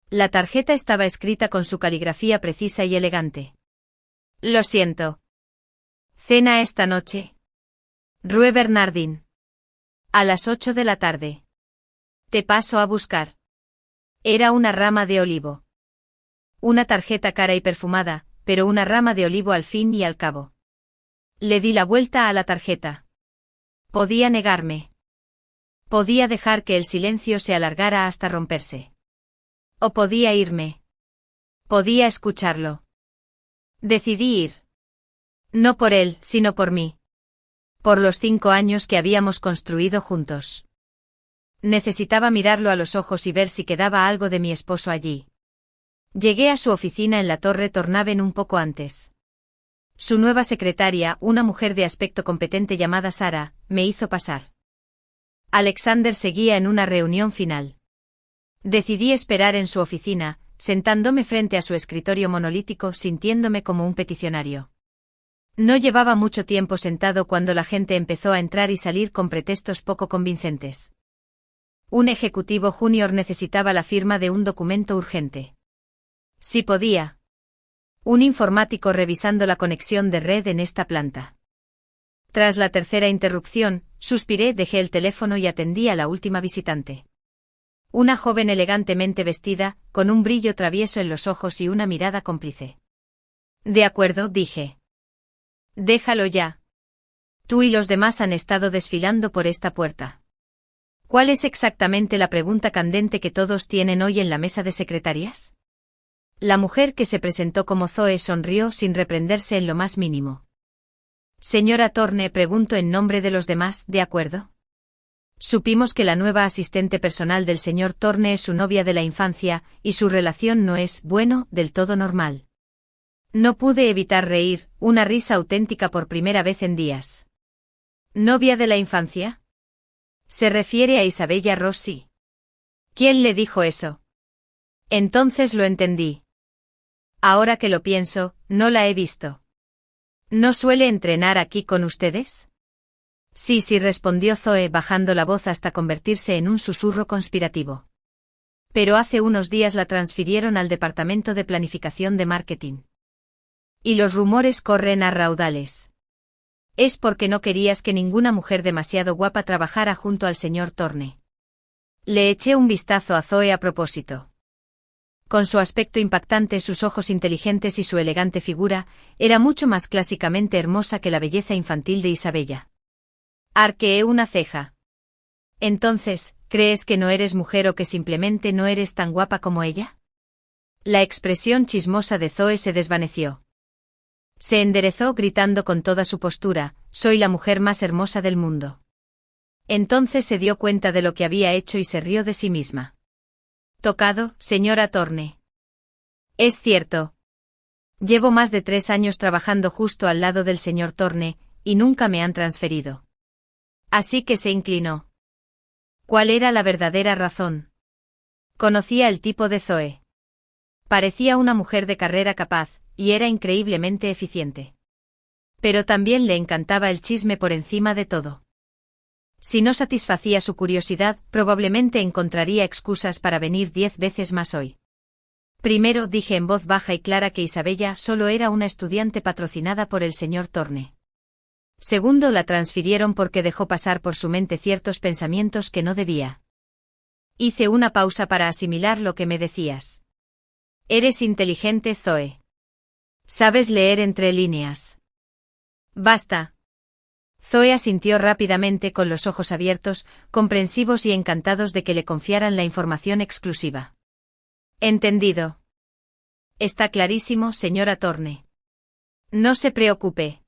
La tarjeta estaba escrita con su caligrafía precisa y elegante. Lo siento. Cena esta noche. Rue Bernardin. A las 8 de la tarde. Te paso a buscar. Era una rama de olivo. Una tarjeta cara y perfumada, pero una rama de olivo al fin y al cabo. Le di la vuelta a la tarjeta. Podía negarme. Podía dejar que el silencio se alargara hasta romperse. O podía irme. Podía escucharlo. Decidí ir. No por él, sino por mí. Por los 5 años que habíamos construido juntos. Necesitaba mirarlo a los ojos y ver si quedaba algo de mi esposo allí. Llegué a su oficina en la Torre Tornaven un poco antes. Su nueva secretaria, una mujer de aspecto competente llamada Sara, me hizo pasar. Alexander seguía en una reunión final. Decidí esperar en su oficina, sentándome frente a su escritorio monolítico, sintiéndome como un peticionario. No llevaba mucho tiempo sentado cuando la gente empezó a entrar y salir con pretextos poco convincentes. Un ejecutivo junior necesitaba la firma de un documento urgente. Si podía. Un informático revisando la conexión de red en esta planta. Tras la tercera interrupción, suspiré, dejé el teléfono y atendí a la última visitante. Una joven elegantemente vestida, con un brillo travieso en los ojos y una mirada cómplice. De acuerdo, dije. Déjalo ya. Tú y los demás han estado desfilando por esta puerta. ¿Cuál es exactamente la pregunta candente que todos tienen hoy en la mesa de secretarias? La mujer que se presentó como Zoe sonrió sin reprenderse en lo más mínimo. Señora Thorne, pregunto en nombre de los demás, ¿de acuerdo? Supimos que la nueva asistente personal del señor Thorne es su novia de la infancia, y su relación no es, bueno, del todo normal. No pude evitar reír, una risa auténtica por primera vez en días. ¿Novia de la infancia? Se refiere a Isabella Rossi. ¿Quién le dijo eso? Entonces lo entendí. Ahora que lo pienso, no la he visto. ¿No suele entrenar aquí con ustedes? Sí, respondió Zoe bajando la voz hasta convertirse en un susurro conspirativo. Pero hace unos días la transfirieron al departamento de planificación de marketing. Y los rumores corren a raudales. Es porque no querías que ninguna mujer demasiado guapa trabajara junto al señor Thorne. Le eché un vistazo a Zoe a propósito. Con su aspecto impactante, sus ojos inteligentes y su elegante figura, era mucho más clásicamente hermosa que la belleza infantil de Isabella. Arqueé una ceja. Entonces, ¿crees que no eres mujer o que simplemente no eres tan guapa como ella? La expresión chismosa de Zoe se desvaneció. Se enderezó gritando con toda su postura, soy la mujer más hermosa del mundo. Entonces se dio cuenta de lo que había hecho y se rió de sí misma. Tocado, señora Thorne. Es cierto. Llevo más de 3 años trabajando justo al lado del señor Thorne, y nunca me han transferido. Así que se inclinó. ¿Cuál era la verdadera razón? Conocía el tipo de Zoe. Parecía una mujer de carrera capaz, y era increíblemente eficiente. Pero también le encantaba el chisme por encima de todo. Si no satisfacía su curiosidad, probablemente encontraría excusas para venir 10 veces más hoy. Primero, dije en voz baja y clara que Isabella solo era una estudiante patrocinada por el señor Thorne. Segundo, la transfirieron porque dejó pasar por su mente ciertos pensamientos que no debía. Hice una pausa para asimilar lo que me decías. Eres inteligente, Zoe. Sabes leer entre líneas. Basta. Zoe asintió rápidamente con los ojos abiertos, comprensivos y encantados de que le confiaran la información exclusiva. Entendido. Está clarísimo, señora Thorne. No se preocupe.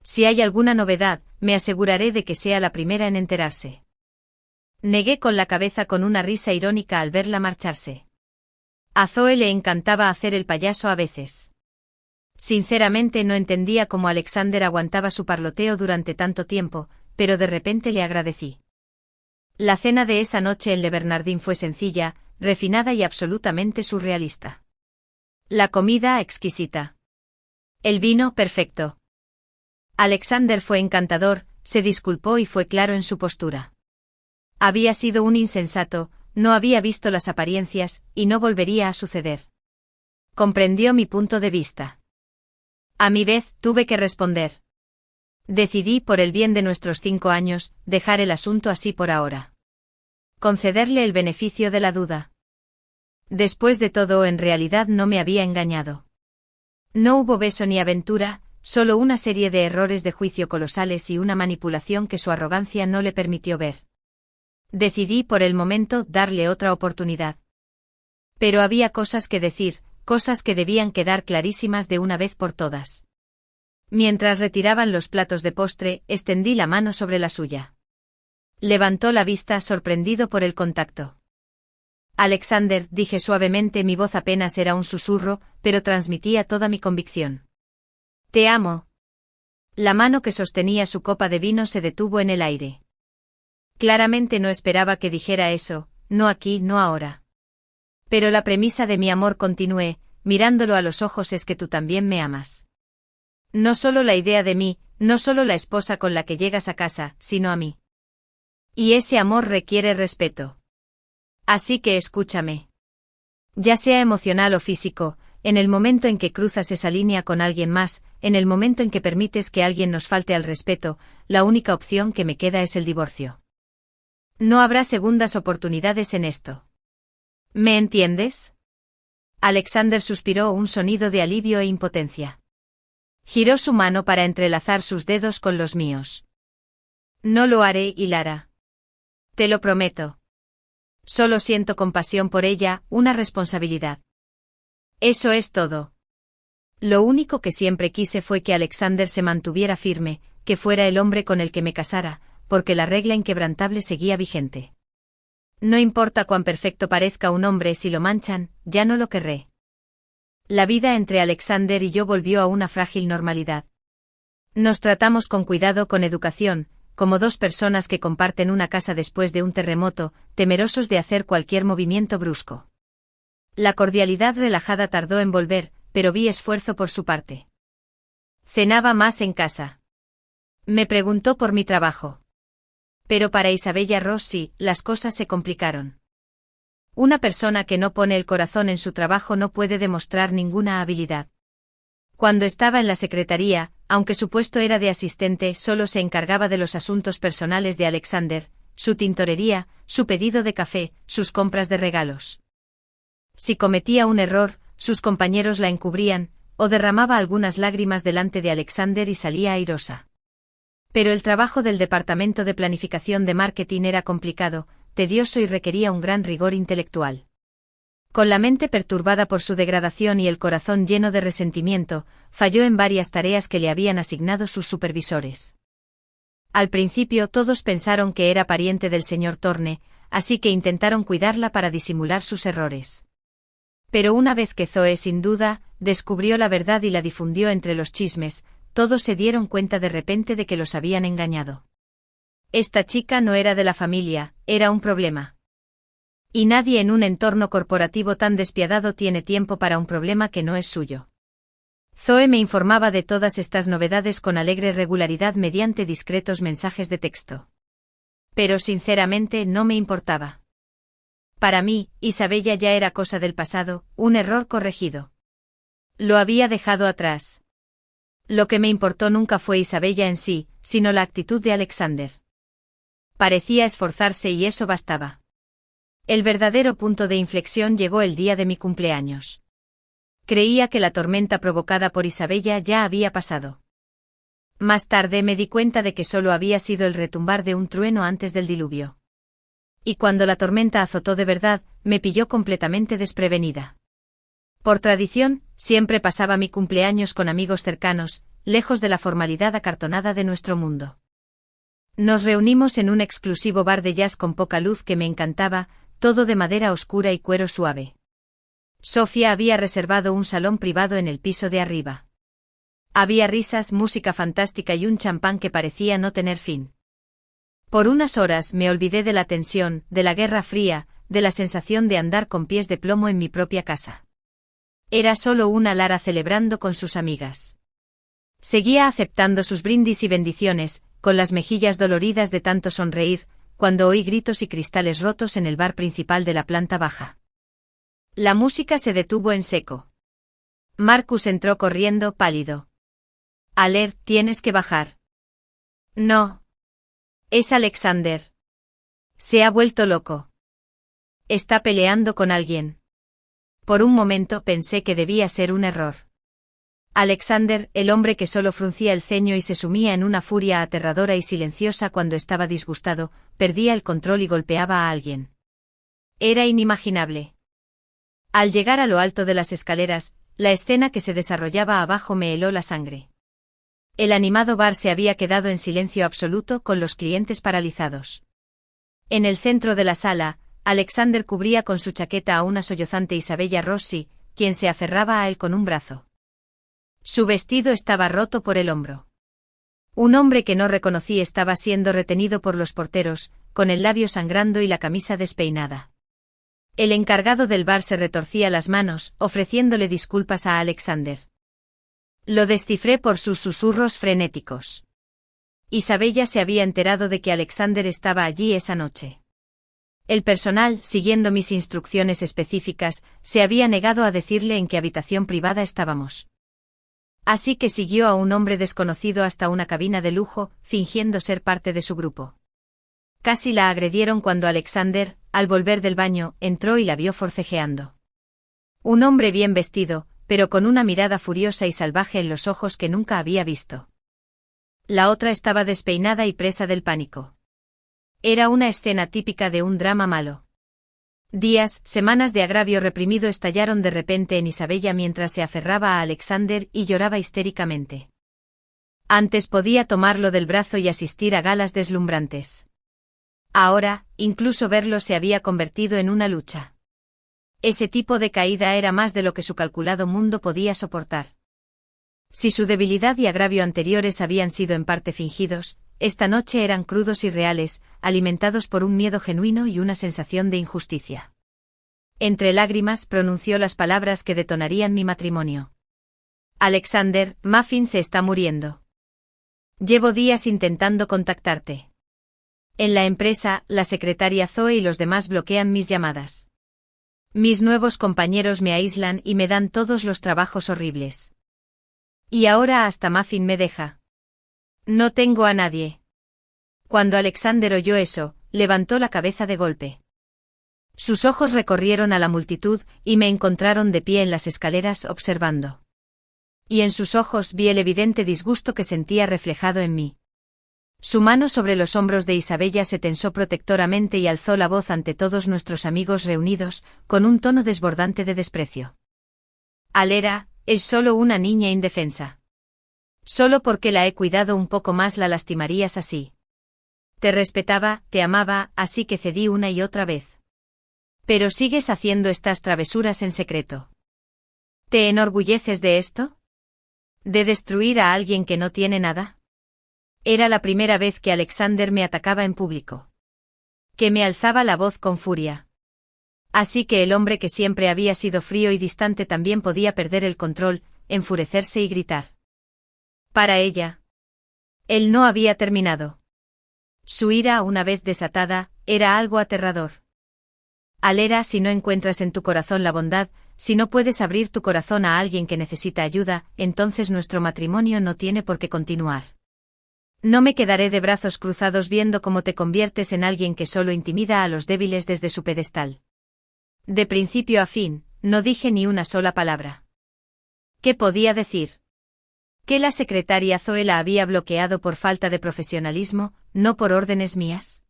Si hay alguna novedad, me aseguraré de que sea la primera en enterarse. Negué con la cabeza con una risa irónica al verla marcharse. A Zoe le encantaba hacer el payaso a veces. Sinceramente no entendía cómo Alexander aguantaba su parloteo durante tanto tiempo, pero de repente le agradecí. La cena de esa noche en Le Bernardin fue sencilla, refinada y absolutamente surrealista. La comida exquisita. El vino perfecto. Alexander fue encantador, se disculpó y fue claro en su postura. Había sido un insensato, no había visto las apariencias, y no volvería a suceder. Comprendió mi punto de vista. A mi vez, tuve que responder. Decidí, por el bien de nuestros 5 años, dejar el asunto así por ahora. Concederle el beneficio de la duda. Después de todo, en realidad no me había engañado. No hubo beso ni aventura, solo una serie de errores de juicio colosales y una manipulación que su arrogancia no le permitió ver. Decidí por el momento darle otra oportunidad. Pero había cosas que decir, cosas que debían quedar clarísimas de una vez por todas. Mientras retiraban los platos de postre, extendí la mano sobre la suya. Levantó la vista sorprendido por el contacto. Alexander, dije suavemente, mi voz apenas era un susurro, pero transmitía toda mi convicción. Te amo. La mano que sostenía su copa de vino se detuvo en el aire. Claramente no esperaba que dijera eso, no aquí, no ahora. Pero la premisa de mi amor, continué, mirándolo a los ojos, es que tú también me amas. No solo la idea de mí, no solo la esposa con la que llegas a casa, sino a mí. Y ese amor requiere respeto. Así que escúchame. Ya sea emocional o físico, En el momento en que cruzas esa línea con alguien más, en el momento en que permites que alguien nos falte al respeto, la única opción que me queda es el divorcio. No habrá segundas oportunidades en esto. ¿Me entiendes? Alexander suspiró un sonido de alivio e impotencia. Giró su mano para entrelazar sus dedos con los míos. No lo haré, Lara. Te lo prometo. Solo siento compasión por ella, una responsabilidad. Eso es todo. Lo único que siempre quise fue que Alexander se mantuviera firme, que fuera el hombre con el que me casara, porque la regla inquebrantable seguía vigente. No importa cuán perfecto parezca un hombre, si lo manchan, ya no lo querré. La vida entre Alexander y yo volvió a una frágil normalidad. Nos tratamos con cuidado, con educación, como dos personas que comparten una casa después de un terremoto, temerosos de hacer cualquier movimiento brusco. La cordialidad relajada tardó en volver, pero vi esfuerzo por su parte. Cenaba más en casa. Me preguntó por mi trabajo. Pero para Isabella Rossi, las cosas se complicaron. Una persona que no pone el corazón en su trabajo no puede demostrar ninguna habilidad. Cuando estaba en la secretaría, aunque su puesto era de asistente, solo se encargaba de los asuntos personales de Alexander, su tintorería, su pedido de café, sus compras de regalos. Si cometía un error, sus compañeros la encubrían, o derramaba algunas lágrimas delante de Alexander y salía airosa. Pero el trabajo del departamento de planificación de marketing era complicado, tedioso y requería un gran rigor intelectual. Con la mente perturbada por su degradación y el corazón lleno de resentimiento, falló en varias tareas que le habían asignado sus supervisores. Al principio todos pensaron que era pariente del señor Thorne, así que intentaron cuidarla para disimular sus errores. Pero una vez que Zoe sin duda descubrió la verdad y la difundió entre los chismes, todos se dieron cuenta de repente de que los habían engañado. Esta chica no era de la familia, era un problema. Y nadie en un entorno corporativo tan despiadado tiene tiempo para un problema que no es suyo. Zoe me informaba de todas estas novedades con alegre regularidad mediante discretos mensajes de texto. Pero sinceramente no me importaba. Para mí, Isabella ya era cosa del pasado, un error corregido. Lo había dejado atrás. Lo que me importó nunca fue Isabella en sí, sino la actitud de Alexander. Parecía esforzarse y eso bastaba. El verdadero punto de inflexión llegó el día de mi cumpleaños. Creía que la tormenta provocada por Isabella ya había pasado. Más tarde me di cuenta de que solo había sido el retumbar de un trueno antes del diluvio. Y cuando la tormenta azotó de verdad, me pilló completamente desprevenida. Por tradición, siempre pasaba mi cumpleaños con amigos cercanos, lejos de la formalidad acartonada de nuestro mundo. Nos reunimos en un exclusivo bar de jazz con poca luz que me encantaba, todo de madera oscura y cuero suave. Sofía había reservado un salón privado en el piso de arriba. Había risas, música fantástica y un champán que parecía no tener fin. Por unas horas me olvidé de la tensión, de la Guerra Fría, de la sensación de andar con pies de plomo en mi propia casa. Era solo una Lara celebrando con sus amigas. Seguía aceptando sus brindis y bendiciones, con las mejillas doloridas de tanto sonreír, cuando oí gritos y cristales rotos en el bar principal de la planta baja. La música se detuvo en seco. Marcus entró corriendo, pálido. Aler, tienes que bajar. No. Es Alexander. Se ha vuelto loco. Está peleando con alguien. Por un momento pensé que debía ser un error. Alexander, el hombre que solo fruncía el ceño y se sumía en una furia aterradora y silenciosa cuando estaba disgustado, perdía el control y golpeaba a alguien. Era inimaginable. Al llegar a lo alto de las escaleras, la escena que se desarrollaba abajo me heló la sangre. El animado bar se había quedado en silencio absoluto con los clientes paralizados. En el centro de la sala, Alexander cubría con su chaqueta a una sollozante Isabella Rossi, quien se aferraba a él con un brazo. Su vestido estaba roto por el hombro. Un hombre que no reconocí estaba siendo retenido por los porteros, con el labio sangrando y la camisa despeinada. El encargado del bar se retorcía las manos, ofreciéndole disculpas a Alexander. Lo descifré por sus susurros frenéticos. Isabella se había enterado de que Alexander estaba allí esa noche. El personal, siguiendo mis instrucciones específicas, se había negado a decirle en qué habitación privada estábamos. Así que siguió a un hombre desconocido hasta una cabina de lujo, fingiendo ser parte de su grupo. Casi la agredieron cuando Alexander, al volver del baño, entró y la vio forcejeando. Un hombre bien vestido, pero con una mirada furiosa y salvaje en los ojos que nunca había visto. La otra estaba despeinada y presa del pánico. Era una escena típica de un drama malo. Días, semanas de agravio reprimido estallaron de repente en Isabella mientras se aferraba a Alexander y lloraba histéricamente. Antes podía tomarlo del brazo y asistir a galas deslumbrantes. Ahora, incluso verlo se había convertido en una lucha. Ese tipo de caída era más de lo que su calculado mundo podía soportar. Si su debilidad y agravio anteriores habían sido en parte fingidos, esta noche eran crudos y reales, alimentados por un miedo genuino y una sensación de injusticia. Entre lágrimas pronunció las palabras que detonarían mi matrimonio. Alexander, Muffin se está muriendo. Llevo días intentando contactarte. En la empresa, la secretaria Zoe y los demás bloquean mis llamadas. Mis nuevos compañeros me aíslan y me dan todos los trabajos horribles. Y ahora hasta Muffin me deja. No tengo a nadie. Cuando Alexander oyó eso, levantó la cabeza de golpe. Sus ojos recorrieron a la multitud y me encontraron de pie en las escaleras observando. Y en sus ojos vi el evidente disgusto que sentía reflejado en mí. Su mano sobre los hombros de Isabella se tensó protectoramente y alzó la voz ante todos nuestros amigos reunidos, con un tono desbordante de desprecio. Alera, es solo una niña indefensa. Solo porque la he cuidado un poco más la lastimarías así. Te respetaba, te amaba, así que cedí una y otra vez. Pero sigues haciendo estas travesuras en secreto. ¿Te enorgulleces de esto? ¿De destruir a alguien que no tiene nada? Era la primera vez que Alexander me atacaba en público. Que me alzaba la voz con furia. Así que el hombre que siempre había sido frío y distante también podía perder el control, enfurecerse y gritar. Para ella. Él no había terminado. Su ira, una vez desatada, era algo aterrador. Alera, si no encuentras en tu corazón la bondad, si no puedes abrir tu corazón a alguien que necesita ayuda, entonces nuestro matrimonio no tiene por qué continuar. No me quedaré de brazos cruzados viendo cómo te conviertes en alguien que solo intimida a los débiles desde su pedestal. De principio a fin, no dije ni una sola palabra. ¿Qué podía decir? Que la secretaria Zoe la había bloqueado por falta de profesionalismo, no por órdenes mías.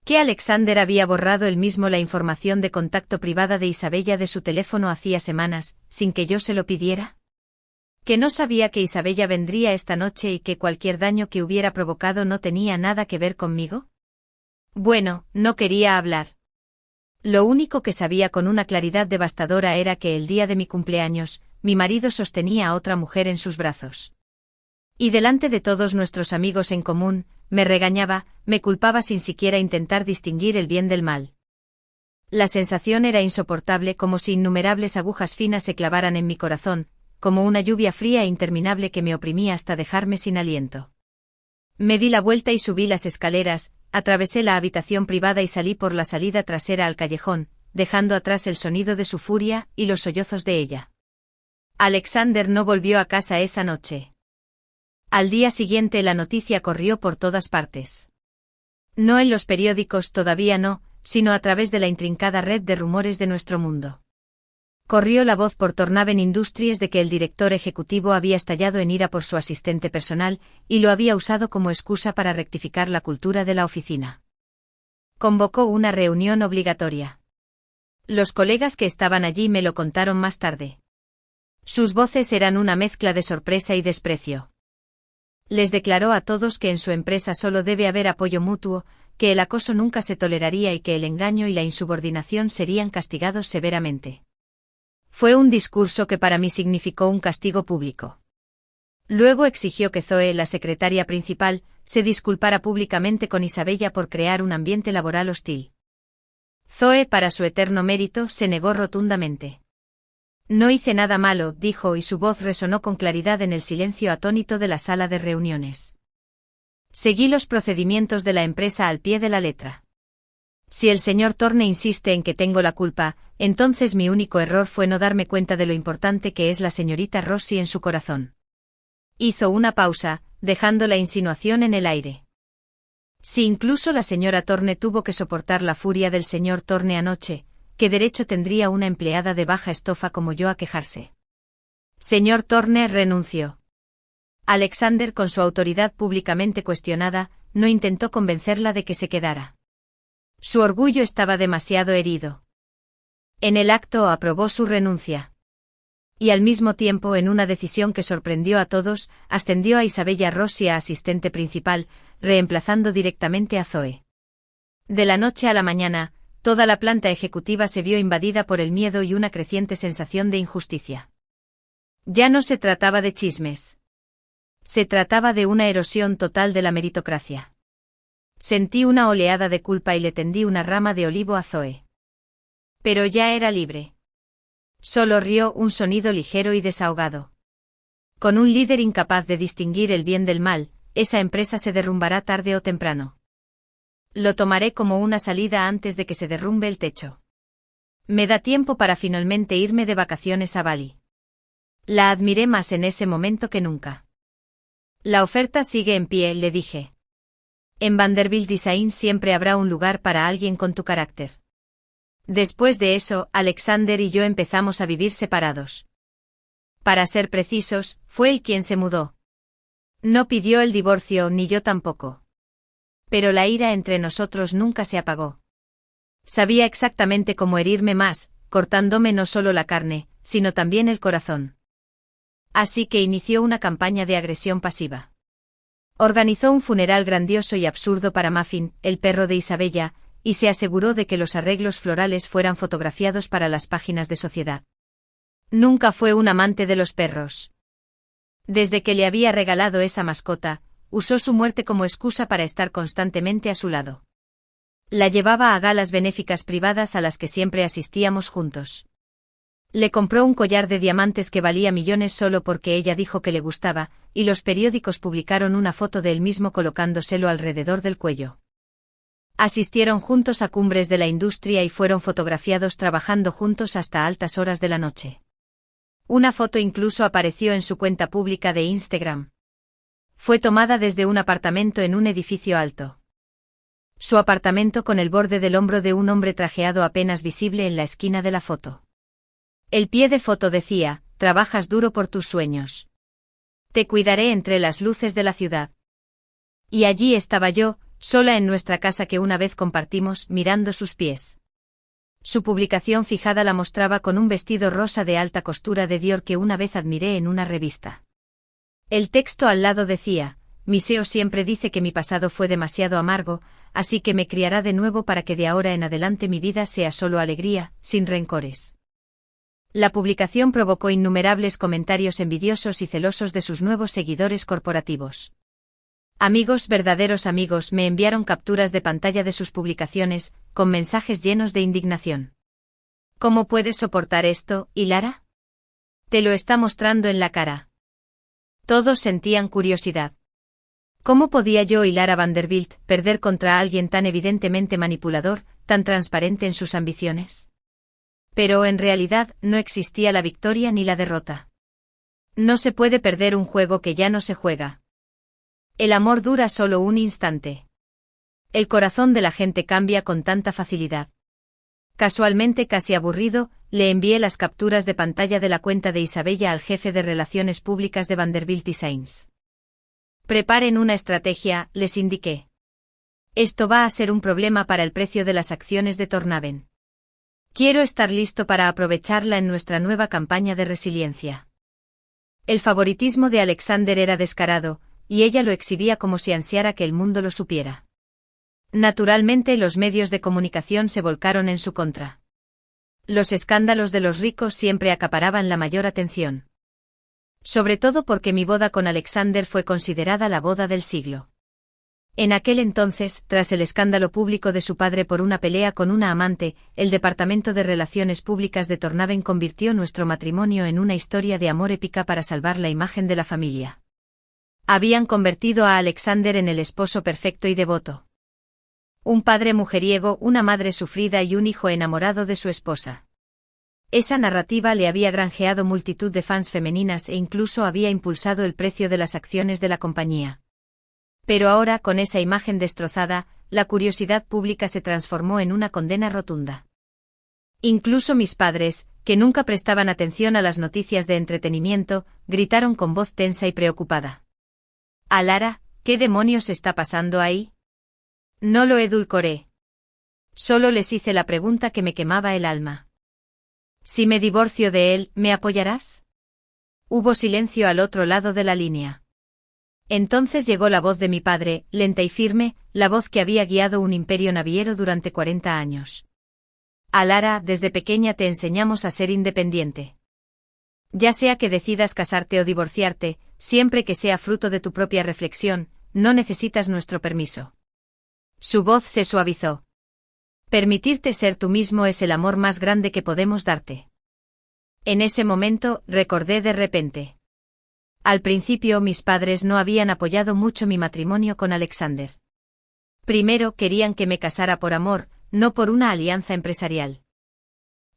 Que Alexander había borrado él mismo la información de contacto privada de Isabella de su teléfono hacía semanas, sin que yo se lo pidiera. Que no sabía que Isabella vendría esta noche y que cualquier daño que hubiera provocado no tenía nada que ver conmigo. Bueno, no quería hablar. Lo único que sabía con una claridad devastadora era que el día de mi cumpleaños, mi marido sostenía a otra mujer en sus brazos. Y delante de todos nuestros amigos en común, me regañaba, me culpaba sin siquiera intentar distinguir el bien del mal. La sensación era insoportable, como si innumerables agujas finas se clavaran en mi corazón, como una lluvia fría e interminable que me oprimía hasta dejarme sin aliento. Me di la vuelta y subí las escaleras, atravesé la habitación privada y salí por la salida trasera al callejón, dejando atrás el sonido de su furia y los sollozos de ella. Alexander no volvió a casa esa noche. Al día siguiente la noticia corrió por todas partes. No en los periódicos, todavía no, sino a través de la intrincada red de rumores de nuestro mundo. Corrió la voz por Tornaven Industries de que el director ejecutivo había estallado en ira por su asistente personal, y lo había usado como excusa para rectificar la cultura de la oficina. Convocó una reunión obligatoria. Los colegas que estaban allí me lo contaron más tarde. Sus voces eran una mezcla de sorpresa y desprecio. Les declaró a todos que en su empresa solo debe haber apoyo mutuo, que el acoso nunca se toleraría y que el engaño y la insubordinación serían castigados severamente. Fue un discurso que para mí significó un castigo público. Luego exigió que Zoe, la secretaria principal, se disculpara públicamente con Isabella por crear un ambiente laboral hostil. Zoe, para su eterno mérito, se negó rotundamente. No hice nada malo, dijo, y su voz resonó con claridad en el silencio atónito de la sala de reuniones. Seguí los procedimientos de la empresa al pie de la letra. Si el señor Thorne insiste en que tengo la culpa, entonces mi único error fue no darme cuenta de lo importante que es la señorita Rossi en su corazón. Hizo una pausa, dejando la insinuación en el aire. Si incluso la señora Thorne tuvo que soportar la furia del señor Thorne anoche, ¿qué derecho tendría una empleada de baja estofa como yo a quejarse? Señor Thorne renunció. Alexander, con su autoridad públicamente cuestionada, no intentó convencerla de que se quedara. Su orgullo estaba demasiado herido. En el acto aprobó su renuncia. Y al mismo tiempo, en una decisión que sorprendió a todos, ascendió a Isabella Rossi a asistente principal, reemplazando directamente a Zoe. De la noche a la mañana, toda la planta ejecutiva se vio invadida por el miedo y una creciente sensación de injusticia. Ya no se trataba de chismes. Se trataba de una erosión total de la meritocracia. Sentí una oleada de culpa y le tendí una rama de olivo a Zoe. Pero ya era libre. Solo rió, un sonido ligero y desahogado. Con un líder incapaz de distinguir el bien del mal, esa empresa se derrumbará tarde o temprano. Lo tomaré como una salida antes de que se derrumbe el techo. Me da tiempo para finalmente irme de vacaciones a Bali. La admiré más en ese momento que nunca. La oferta sigue en pie, le dije. En Vanderbilt Design siempre habrá un lugar para alguien con tu carácter. Después de eso, Alexander y yo empezamos a vivir separados. Para ser precisos, fue él quien se mudó. No pidió el divorcio, ni yo tampoco. Pero la ira entre nosotros nunca se apagó. Sabía exactamente cómo herirme más, cortándome no solo la carne, sino también el corazón. Así que inició una campaña de agresión pasiva. Organizó un funeral grandioso y absurdo para Muffin, el perro de Isabella, y se aseguró de que los arreglos florales fueran fotografiados para las páginas de sociedad. Nunca fue un amante de los perros. Desde que le había regalado esa mascota, usó su muerte como excusa para estar constantemente a su lado. La llevaba a galas benéficas privadas a las que siempre asistíamos juntos. Le compró un collar de diamantes que valía millones solo porque ella dijo que le gustaba, y los periódicos publicaron una foto de él mismo colocándoselo alrededor del cuello. Asistieron juntos a cumbres de la industria y fueron fotografiados trabajando juntos hasta altas horas de la noche. Una foto incluso apareció en su cuenta pública de Instagram. Fue tomada desde un apartamento en un edificio alto. Su apartamento con el borde del hombro de un hombre trajeado apenas visible en la esquina de la foto. El pie de foto decía: trabajas duro por tus sueños. Te cuidaré entre las luces de la ciudad. Y allí estaba yo, sola en nuestra casa que una vez compartimos, mirando sus pies. Su publicación fijada la mostraba con un vestido rosa de alta costura de Dior que una vez admiré en una revista. El texto al lado decía: mi SEO siempre dice que mi pasado fue demasiado amargo, así que me criará de nuevo para que de ahora en adelante mi vida sea solo alegría, sin rencores. La publicación provocó innumerables comentarios envidiosos y celosos de sus nuevos seguidores corporativos. Amigos, verdaderos amigos, me enviaron capturas de pantalla de sus publicaciones, con mensajes llenos de indignación. ¿Cómo puedes soportar esto, Hilara? Te lo está mostrando en la cara. Todos sentían curiosidad. ¿Cómo podía yo, Hilara Vanderbilt, perder contra alguien tan evidentemente manipulador, tan transparente en sus ambiciones? Pero en realidad no existía la victoria ni la derrota. No se puede perder un juego que ya no se juega. El amor dura solo un instante. El corazón de la gente cambia con tanta facilidad. Casualmente, casi aburrido, le envié las capturas de pantalla de la cuenta de Isabella al jefe de relaciones públicas de Vanderbilt Designs. Preparen una estrategia, les indiqué. Esto va a ser un problema para el precio de las acciones de Tornaven. Quiero estar listo para aprovecharla en nuestra nueva campaña de resiliencia. El favoritismo de Alexander era descarado, y ella lo exhibía como si ansiara que el mundo lo supiera. Naturalmente, los medios de comunicación se volcaron en su contra. Los escándalos de los ricos siempre acaparaban la mayor atención. Sobre todo porque mi boda con Alexander fue considerada la boda del siglo. En aquel entonces, tras el escándalo público de su padre por una pelea con una amante, el Departamento de Relaciones Públicas de Tornaven convirtió nuestro matrimonio en una historia de amor épica para salvar la imagen de la familia. Habían convertido a Alexander en el esposo perfecto y devoto. Un padre mujeriego, una madre sufrida y un hijo enamorado de su esposa. Esa narrativa le había granjeado multitud de fans femeninas e incluso había impulsado el precio de las acciones de la compañía. Pero ahora, con esa imagen destrozada, la curiosidad pública se transformó en una condena rotunda. Incluso mis padres, que nunca prestaban atención a las noticias de entretenimiento, gritaron con voz tensa y preocupada. «Alara, ¿qué demonios está pasando ahí?» No lo edulcoré. Solo les hice la pregunta que me quemaba el alma. «Si me divorcio de él, ¿me apoyarás?» Hubo silencio al otro lado de la línea. Entonces llegó la voz de mi padre, lenta y firme, la voz que había guiado un imperio naviero durante 40 años. «Alara, desde pequeña te enseñamos a ser independiente. Ya sea que decidas casarte o divorciarte, siempre que sea fruto de tu propia reflexión, no necesitas nuestro permiso». Su voz se suavizó. «Permitirte ser tú mismo es el amor más grande que podemos darte». En ese momento, recordé de repente. Al principio mis padres no habían apoyado mucho mi matrimonio con Alexander. Primero querían que me casara por amor, no por una alianza empresarial.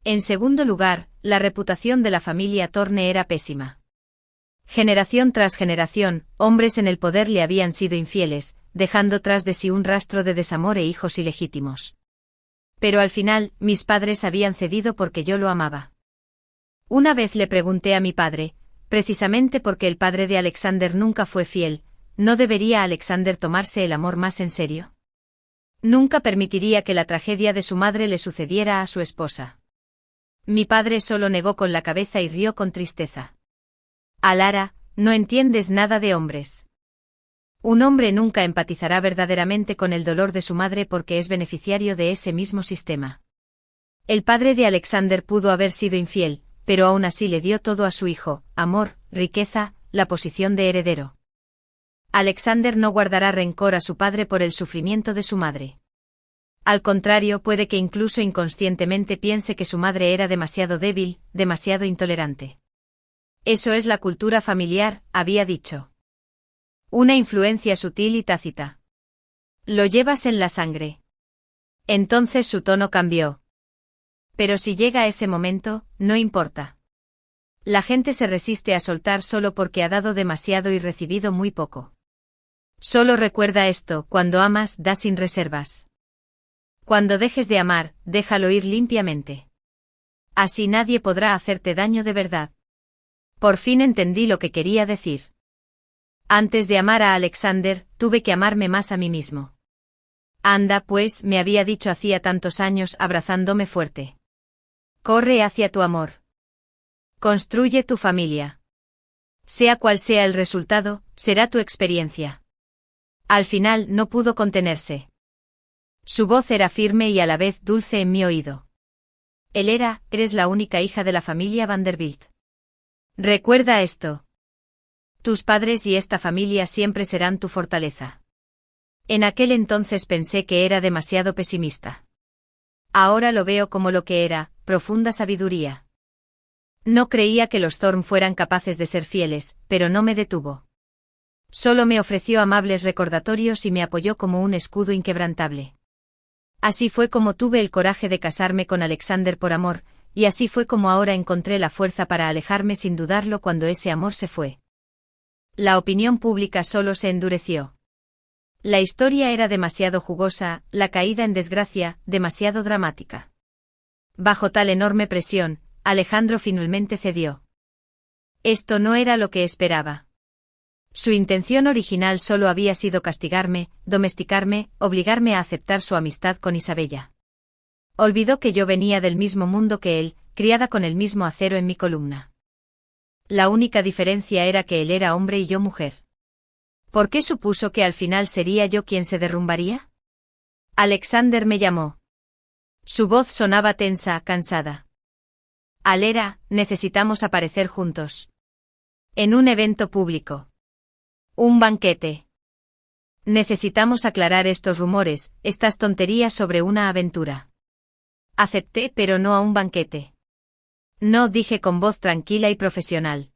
En segundo lugar, la reputación de la familia Thorne era pésima. Generación tras generación, hombres en el poder le habían sido infieles, dejando tras de sí un rastro de desamor e hijos ilegítimos. Pero al final, mis padres habían cedido porque yo lo amaba. Una vez le pregunté a mi padre, precisamente porque el padre de Alexander nunca fue fiel, ¿no debería Alexander tomarse el amor más en serio? Nunca permitiría que la tragedia de su madre le sucediera a su esposa. Mi padre solo negó con la cabeza y rió con tristeza. «Alara, no entiendes nada de hombres. Un hombre nunca empatizará verdaderamente con el dolor de su madre porque es beneficiario de ese mismo sistema. El padre de Alexander pudo haber sido infiel, pero aún así le dio todo a su hijo, amor, riqueza, la posición de heredero. Alexander no guardará rencor a su padre por el sufrimiento de su madre. Al contrario, puede que incluso inconscientemente piense que su madre era demasiado débil, demasiado intolerante. Eso es la cultura familiar», había dicho. «Una influencia sutil y tácita. Lo llevas en la sangre». Entonces su tono cambió. «Pero si llega ese momento, no importa. La gente se resiste a soltar solo porque ha dado demasiado y recibido muy poco. Solo recuerda esto, cuando amas, da sin reservas. Cuando dejes de amar, déjalo ir limpiamente. Así nadie podrá hacerte daño de verdad». Por fin entendí lo que quería decir. Antes de amar a Alexander, tuve que amarme más a mí mismo. «Anda, pues», me había dicho hacía tantos años abrazándome fuerte. «Corre hacia tu amor. Construye tu familia. Sea cual sea el resultado, será tu experiencia». Al final no pudo contenerse. Su voz era firme y a la vez dulce en mi oído. «Eres la única hija de la familia Vanderbilt. Recuerda esto. Tus padres y esta familia siempre serán tu fortaleza». En aquel entonces pensé que era demasiado pesimista. Ahora lo veo como lo que era, profunda sabiduría. No creía que los Thorne fueran capaces de ser fieles, pero no me detuvo. Solo me ofreció amables recordatorios y me apoyó como un escudo inquebrantable. Así fue como tuve el coraje de casarme con Alexander por amor, y así fue como ahora encontré la fuerza para alejarme sin dudarlo cuando ese amor se fue. La opinión pública solo se endureció. La historia era demasiado jugosa, la caída en desgracia, demasiado dramática. Bajo tal enorme presión, Alejandro finalmente cedió. Esto no era lo que esperaba. Su intención original solo había sido castigarme, domesticarme, obligarme a aceptar su amistad con Isabella. Olvidó que yo venía del mismo mundo que él, criada con el mismo acero en mi columna. La única diferencia era que él era hombre y yo mujer. ¿Por qué supuso que al final sería yo quien se derrumbaría? Alexander me llamó. Su voz sonaba tensa, cansada. «Alera, necesitamos aparecer juntos. En un evento público. Un banquete. Necesitamos aclarar estos rumores, estas tonterías sobre una aventura». Acepté, pero no a un banquete. «No», dije con voz tranquila y profesional.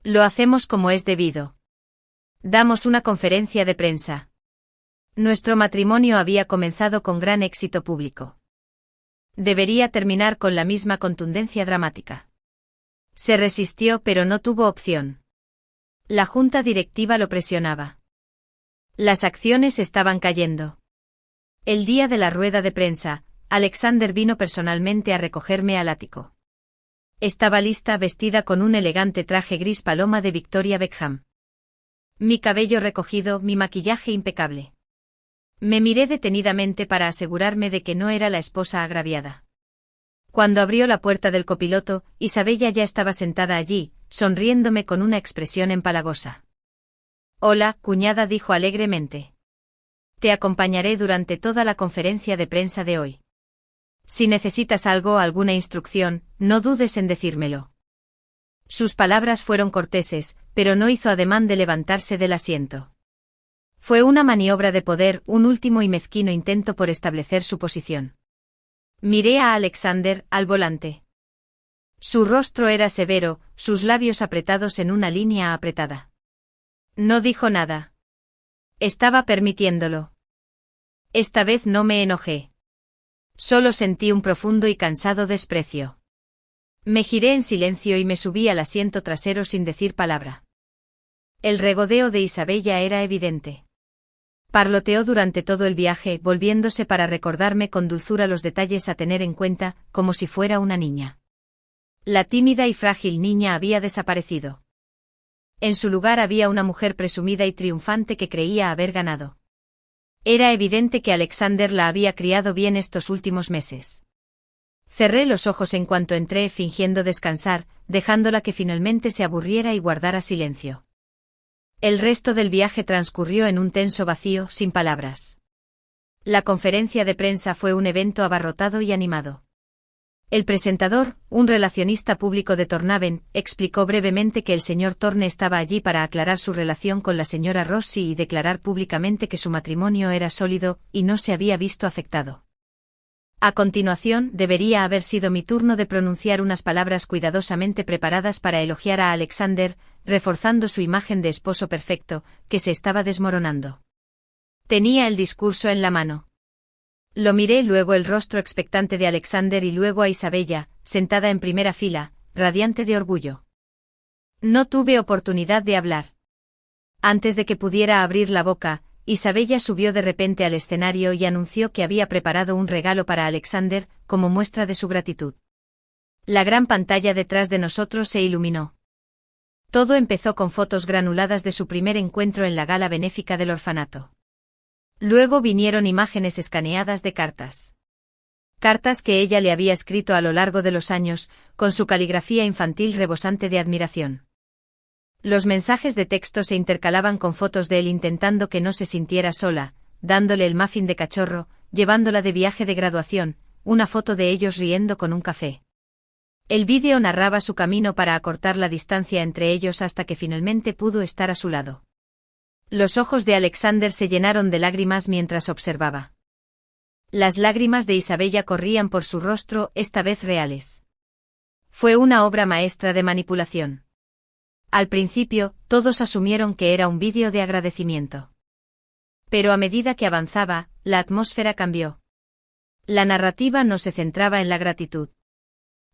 «Lo hacemos como es debido. Damos una conferencia de prensa. Nuestro matrimonio había comenzado con gran éxito público. Debería terminar con la misma contundencia dramática. Se resistió, pero no tuvo opción. La junta directiva lo presionaba. Las acciones estaban cayendo. El día de la rueda de prensa, Alexander vino personalmente a recogerme al ático. Estaba lista, vestida con un elegante traje gris paloma de Victoria Beckham. Mi cabello recogido, mi maquillaje impecable. Me miré detenidamente para asegurarme de que no era la esposa agraviada. Cuando abrió la puerta del copiloto, Isabella ya estaba sentada allí, sonriéndome con una expresión empalagosa. «Hola, cuñada», dijo alegremente. «Te acompañaré durante toda la conferencia de prensa de hoy. Si necesitas algo, alguna instrucción, no dudes en decírmelo». Sus palabras fueron corteses, pero no hizo ademán de levantarse del asiento. Fue una maniobra de poder, un último y mezquino intento por establecer su posición. Miré a Alexander, al volante. Su rostro era severo, sus labios apretados en una línea apretada. No dijo nada. Estaba permitiéndolo. Esta vez no me enojé. Solo sentí un profundo y cansado desprecio. Me giré en silencio y me subí al asiento trasero sin decir palabra. El regodeo de Isabella era evidente. Parloteó durante todo el viaje, volviéndose para recordarme con dulzura los detalles a tener en cuenta, como si fuera una niña. La tímida y frágil niña había desaparecido. En su lugar había una mujer presumida y triunfante que creía haber ganado. Era evidente que Alexander la había criado bien estos últimos meses. Cerré los ojos en cuanto entré, fingiendo descansar, dejándola que finalmente se aburriera y guardara silencio. El resto del viaje transcurrió en un tenso vacío, sin palabras. La conferencia de prensa fue un evento abarrotado y animado. El presentador, un relacionista público de Tornaven, explicó brevemente que el señor Torne estaba allí para aclarar su relación con la señora Rossi y declarar públicamente que su matrimonio era sólido y no se había visto afectado. A continuación, debería haber sido mi turno de pronunciar unas palabras cuidadosamente preparadas para elogiar a Alexander, reforzando su imagen de esposo perfecto, que se estaba desmoronando. Tenía el discurso en la mano. Lo miré, luego el rostro expectante de Alexander y luego a Isabella, sentada en primera fila, radiante de orgullo. No tuve oportunidad de hablar. Antes de que pudiera abrir la boca, Isabella subió de repente al escenario y anunció que había preparado un regalo para Alexander, como muestra de su gratitud. La gran pantalla detrás de nosotros se iluminó. Todo empezó con fotos granuladas de su primer encuentro en la gala benéfica del orfanato. Luego vinieron imágenes escaneadas de cartas. Cartas que ella le había escrito a lo largo de los años, con su caligrafía infantil rebosante de admiración. Los mensajes de texto se intercalaban con fotos de él intentando que no se sintiera sola, dándole el muffin de cachorro, llevándola de viaje de graduación, una foto de ellos riendo con un café. El vídeo narraba su camino para acortar la distancia entre ellos hasta que finalmente pudo estar a su lado. Los ojos de Alexander se llenaron de lágrimas mientras observaba. Las lágrimas de Isabella corrían por su rostro, esta vez reales. Fue una obra maestra de manipulación. Al principio, todos asumieron que era un vídeo de agradecimiento. Pero a medida que avanzaba, la atmósfera cambió. La narrativa no se centraba en la gratitud.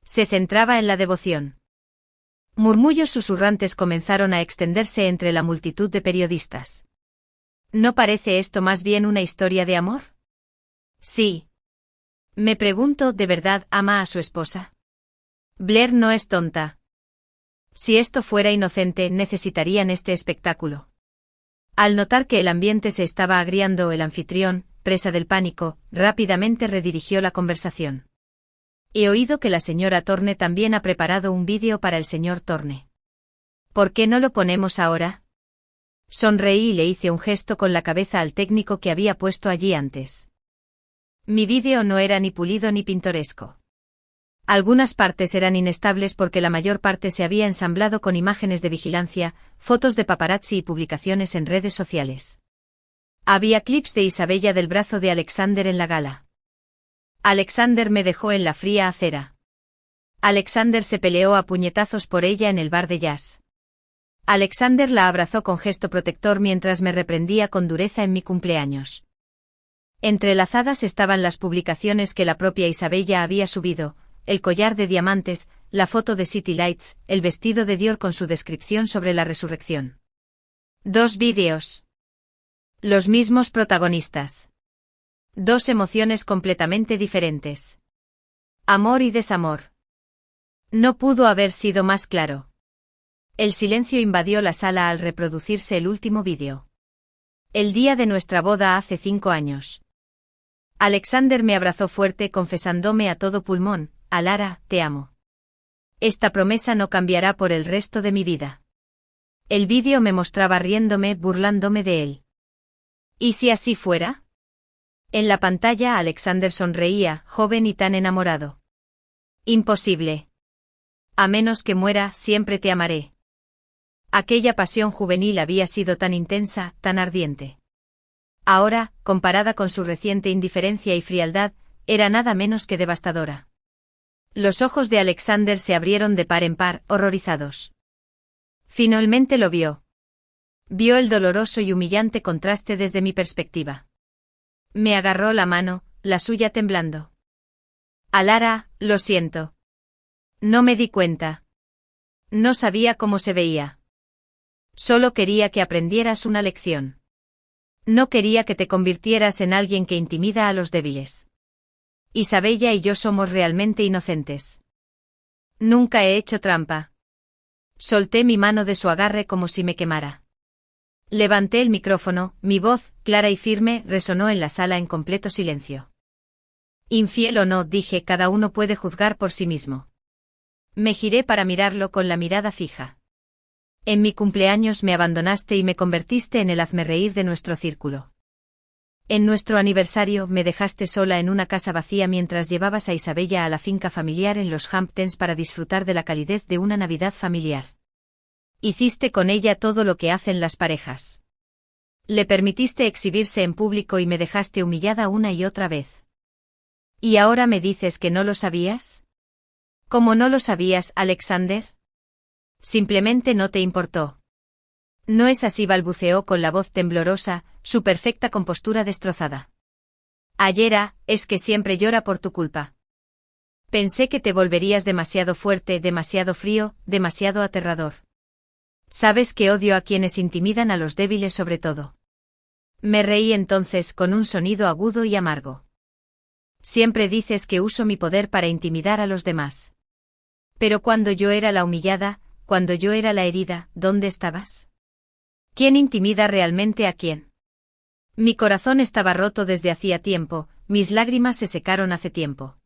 Se centraba en la devoción. Murmullos susurrantes comenzaron a extenderse entre la multitud de periodistas. ¿No parece esto más bien una historia de amor? Sí. Me pregunto, ¿de verdad ama a su esposa? Blair no es tonta. Si esto fuera inocente, necesitarían este espectáculo. Al notar que el ambiente se estaba agriando, el anfitrión, presa del pánico, rápidamente redirigió la conversación. He oído que la señora Torne también ha preparado un vídeo para el señor Torne. ¿Por qué no lo ponemos ahora? Sonreí y le hice un gesto con la cabeza al técnico que había puesto allí antes. Mi vídeo no era ni pulido ni pintoresco. Algunas partes eran inestables porque la mayor parte se había ensamblado con imágenes de vigilancia, fotos de paparazzi y publicaciones en redes sociales. Había clips de Isabella del brazo de Alexander en la gala. Alexander me dejó en la fría acera. Alexander se peleó a puñetazos por ella en el bar de jazz. Alexander la abrazó con gesto protector mientras me reprendía con dureza en mi cumpleaños. Entrelazadas estaban las publicaciones que la propia Isabella había subido, el collar de diamantes, la foto de City Lights, el vestido de Dior con su descripción sobre la resurrección. 2 vídeos. Los mismos protagonistas. 2 emociones completamente diferentes. Amor y desamor. No pudo haber sido más claro. El silencio invadió la sala al reproducirse el último vídeo. El día de nuestra boda hace 5 años. Alexander me abrazó fuerte confesándome a todo pulmón: Alara, te amo. Esta promesa no cambiará por el resto de mi vida. El vídeo me mostraba riéndome, burlándome de él. ¿Y si así fuera? En la pantalla Alexander sonreía, joven y tan enamorado. Imposible. A menos que muera, siempre te amaré. Aquella pasión juvenil había sido tan intensa, tan ardiente. Ahora, comparada con su reciente indiferencia y frialdad, era nada menos que devastadora. Los ojos de Alexander se abrieron de par en par, horrorizados. Finalmente lo vio. Vio el doloroso y humillante contraste desde mi perspectiva. Me agarró la mano, la suya temblando. Alara, lo siento. No me di cuenta. No sabía cómo se veía. Solo quería que aprendieras una lección. No quería que te convirtieras en alguien que intimida a los débiles. Isabella y yo somos realmente inocentes. Nunca he hecho trampa. Solté mi mano de su agarre como si me quemara. Levanté el micrófono, mi voz, clara y firme, resonó en la sala en completo silencio. Infiel o no, dije, cada uno puede juzgar por sí mismo. Me giré para mirarlo con la mirada fija. En mi cumpleaños me abandonaste y me convertiste en el hazmerreír de nuestro círculo. En nuestro aniversario me dejaste sola en una casa vacía mientras llevabas a Isabella a la finca familiar en los Hamptons para disfrutar de la calidez de una Navidad familiar. Hiciste con ella todo lo que hacen las parejas. Le permitiste exhibirse en público y me dejaste humillada una y otra vez. ¿Y ahora me dices que no lo sabías? ¿Cómo no lo sabías, Alexander? Simplemente no te importó. No es así, balbuceó con la voz temblorosa, su perfecta compostura destrozada. Ayer, es que siempre llora por tu culpa. Pensé que te volverías demasiado fuerte, demasiado frío, demasiado aterrador. Sabes que odio a quienes intimidan a los débiles sobre todo. Me reí entonces con un sonido agudo y amargo. Siempre dices que uso mi poder para intimidar a los demás. Pero cuando yo era la humillada, cuando yo era la herida, ¿dónde estabas? ¿Quién intimida realmente a quién? Mi corazón estaba roto desde hacía tiempo, mis lágrimas se secaron hace tiempo.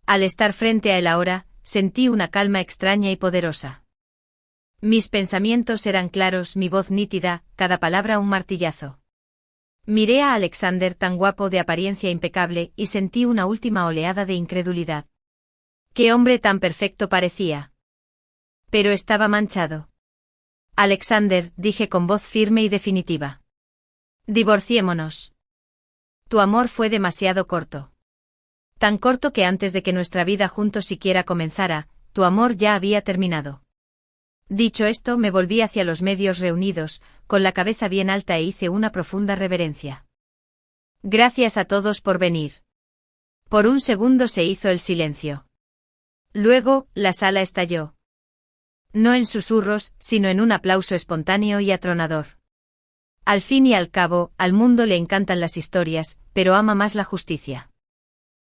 Al estar frente a él ahora, sentí una calma extraña y poderosa. Mis pensamientos eran claros, mi voz nítida, cada palabra un martillazo. Miré a Alexander tan guapo, de apariencia impecable, y sentí una última oleada de incredulidad. ¡Qué hombre tan perfecto parecía! Pero estaba manchado. Alexander, dije con voz firme y definitiva. Divorciémonos. Tu amor fue demasiado corto. Tan corto que antes de que nuestra vida juntos siquiera comenzara, tu amor ya había terminado. Dicho esto, me volví hacia los medios reunidos, con la cabeza bien alta, e hice una profunda reverencia. Gracias a todos por venir. Por un segundo se hizo el silencio. Luego, la sala estalló. No en susurros, sino en un aplauso espontáneo y atronador. Al fin y al cabo, al mundo le encantan las historias, pero ama más la justicia.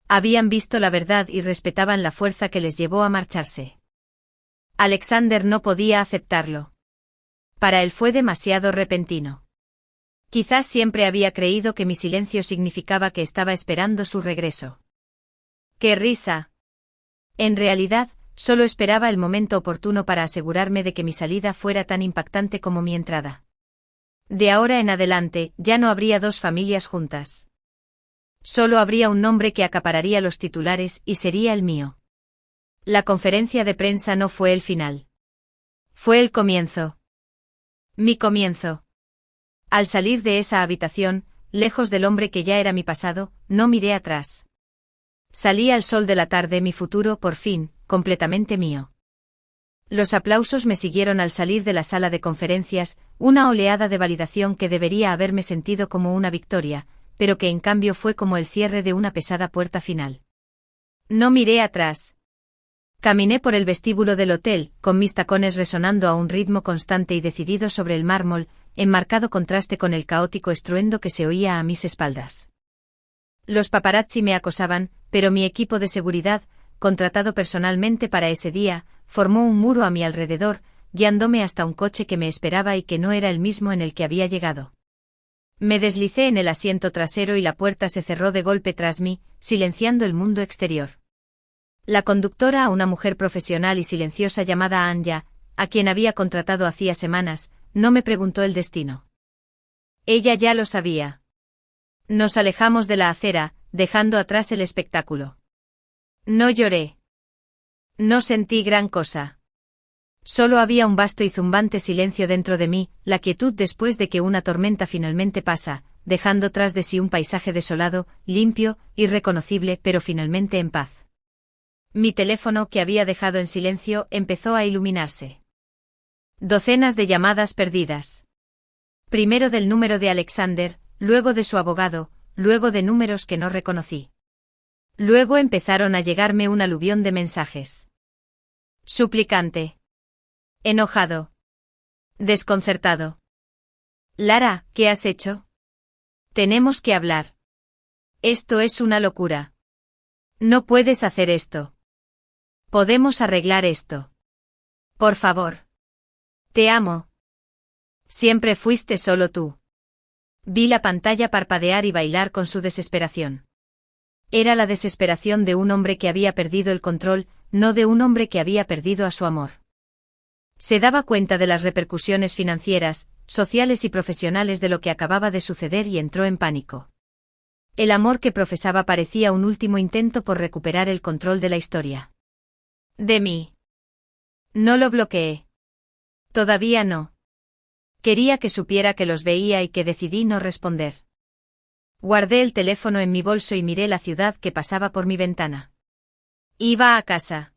Habían visto la verdad y respetaban la fuerza que les llevó a marcharse. Alexander no podía aceptarlo. Para él fue demasiado repentino. Quizás siempre había creído que mi silencio significaba que estaba esperando su regreso. ¡Qué risa! En realidad, solo esperaba el momento oportuno para asegurarme de que mi salida fuera tan impactante como mi entrada. De ahora en adelante, ya no habría 2 familias juntas. Solo habría un nombre que acapararía los titulares y sería el mío. La conferencia de prensa no fue el final. Fue el comienzo. Mi comienzo. Al salir de esa habitación, lejos del hombre que ya era mi pasado, no miré atrás. Salí al sol de la tarde, mi futuro, por fin, completamente mío. Los aplausos me siguieron al salir de la sala de conferencias, una oleada de validación que debería haberme sentido como una victoria, pero que en cambio fue como el cierre de una pesada puerta final. No miré atrás. Caminé por el vestíbulo del hotel, con mis tacones resonando a un ritmo constante y decidido sobre el mármol, en marcado contraste con el caótico estruendo que se oía a mis espaldas. Los paparazzi me acosaban, pero mi equipo de seguridad, contratado personalmente para ese día, formó un muro a mi alrededor, guiándome hasta un coche que me esperaba y que no era el mismo en el que había llegado. Me deslicé en el asiento trasero y la puerta se cerró de golpe tras mí, silenciando el mundo exterior. La conductora, una mujer profesional y silenciosa llamada Anya, a quien había contratado hacía semanas, no me preguntó el destino. Ella ya lo sabía. Nos alejamos de la acera, dejando atrás el espectáculo. No lloré. No sentí gran cosa. Solo había un vasto y zumbante silencio dentro de mí, la quietud después de que una tormenta finalmente pasa, dejando tras de sí un paisaje desolado, limpio, irreconocible, pero finalmente en paz. Mi teléfono, que había dejado en silencio, empezó a iluminarse. Docenas de llamadas perdidas. Primero del número de Alexander, luego de su abogado, luego de números que no reconocí. Luego empezaron a llegarme un aluvión de mensajes. Suplicante. Enojado. Desconcertado. Lara, ¿qué has hecho? Tenemos que hablar. Esto es una locura. No puedes hacer esto. Podemos arreglar esto. Por favor. Te amo. Siempre fuiste solo tú. Vi la pantalla parpadear y bailar con su desesperación. Era la desesperación de un hombre que había perdido el control, no de un hombre que había perdido a su amor. Se daba cuenta de las repercusiones financieras, sociales y profesionales de lo que acababa de suceder y entró en pánico. El amor que profesaba parecía un último intento por recuperar el control de la historia. De mí. No lo bloqueé. Todavía no. Quería que supiera que los veía y que decidí no responder. Guardé el teléfono en mi bolso y miré la ciudad que pasaba por mi ventana. Iba a casa.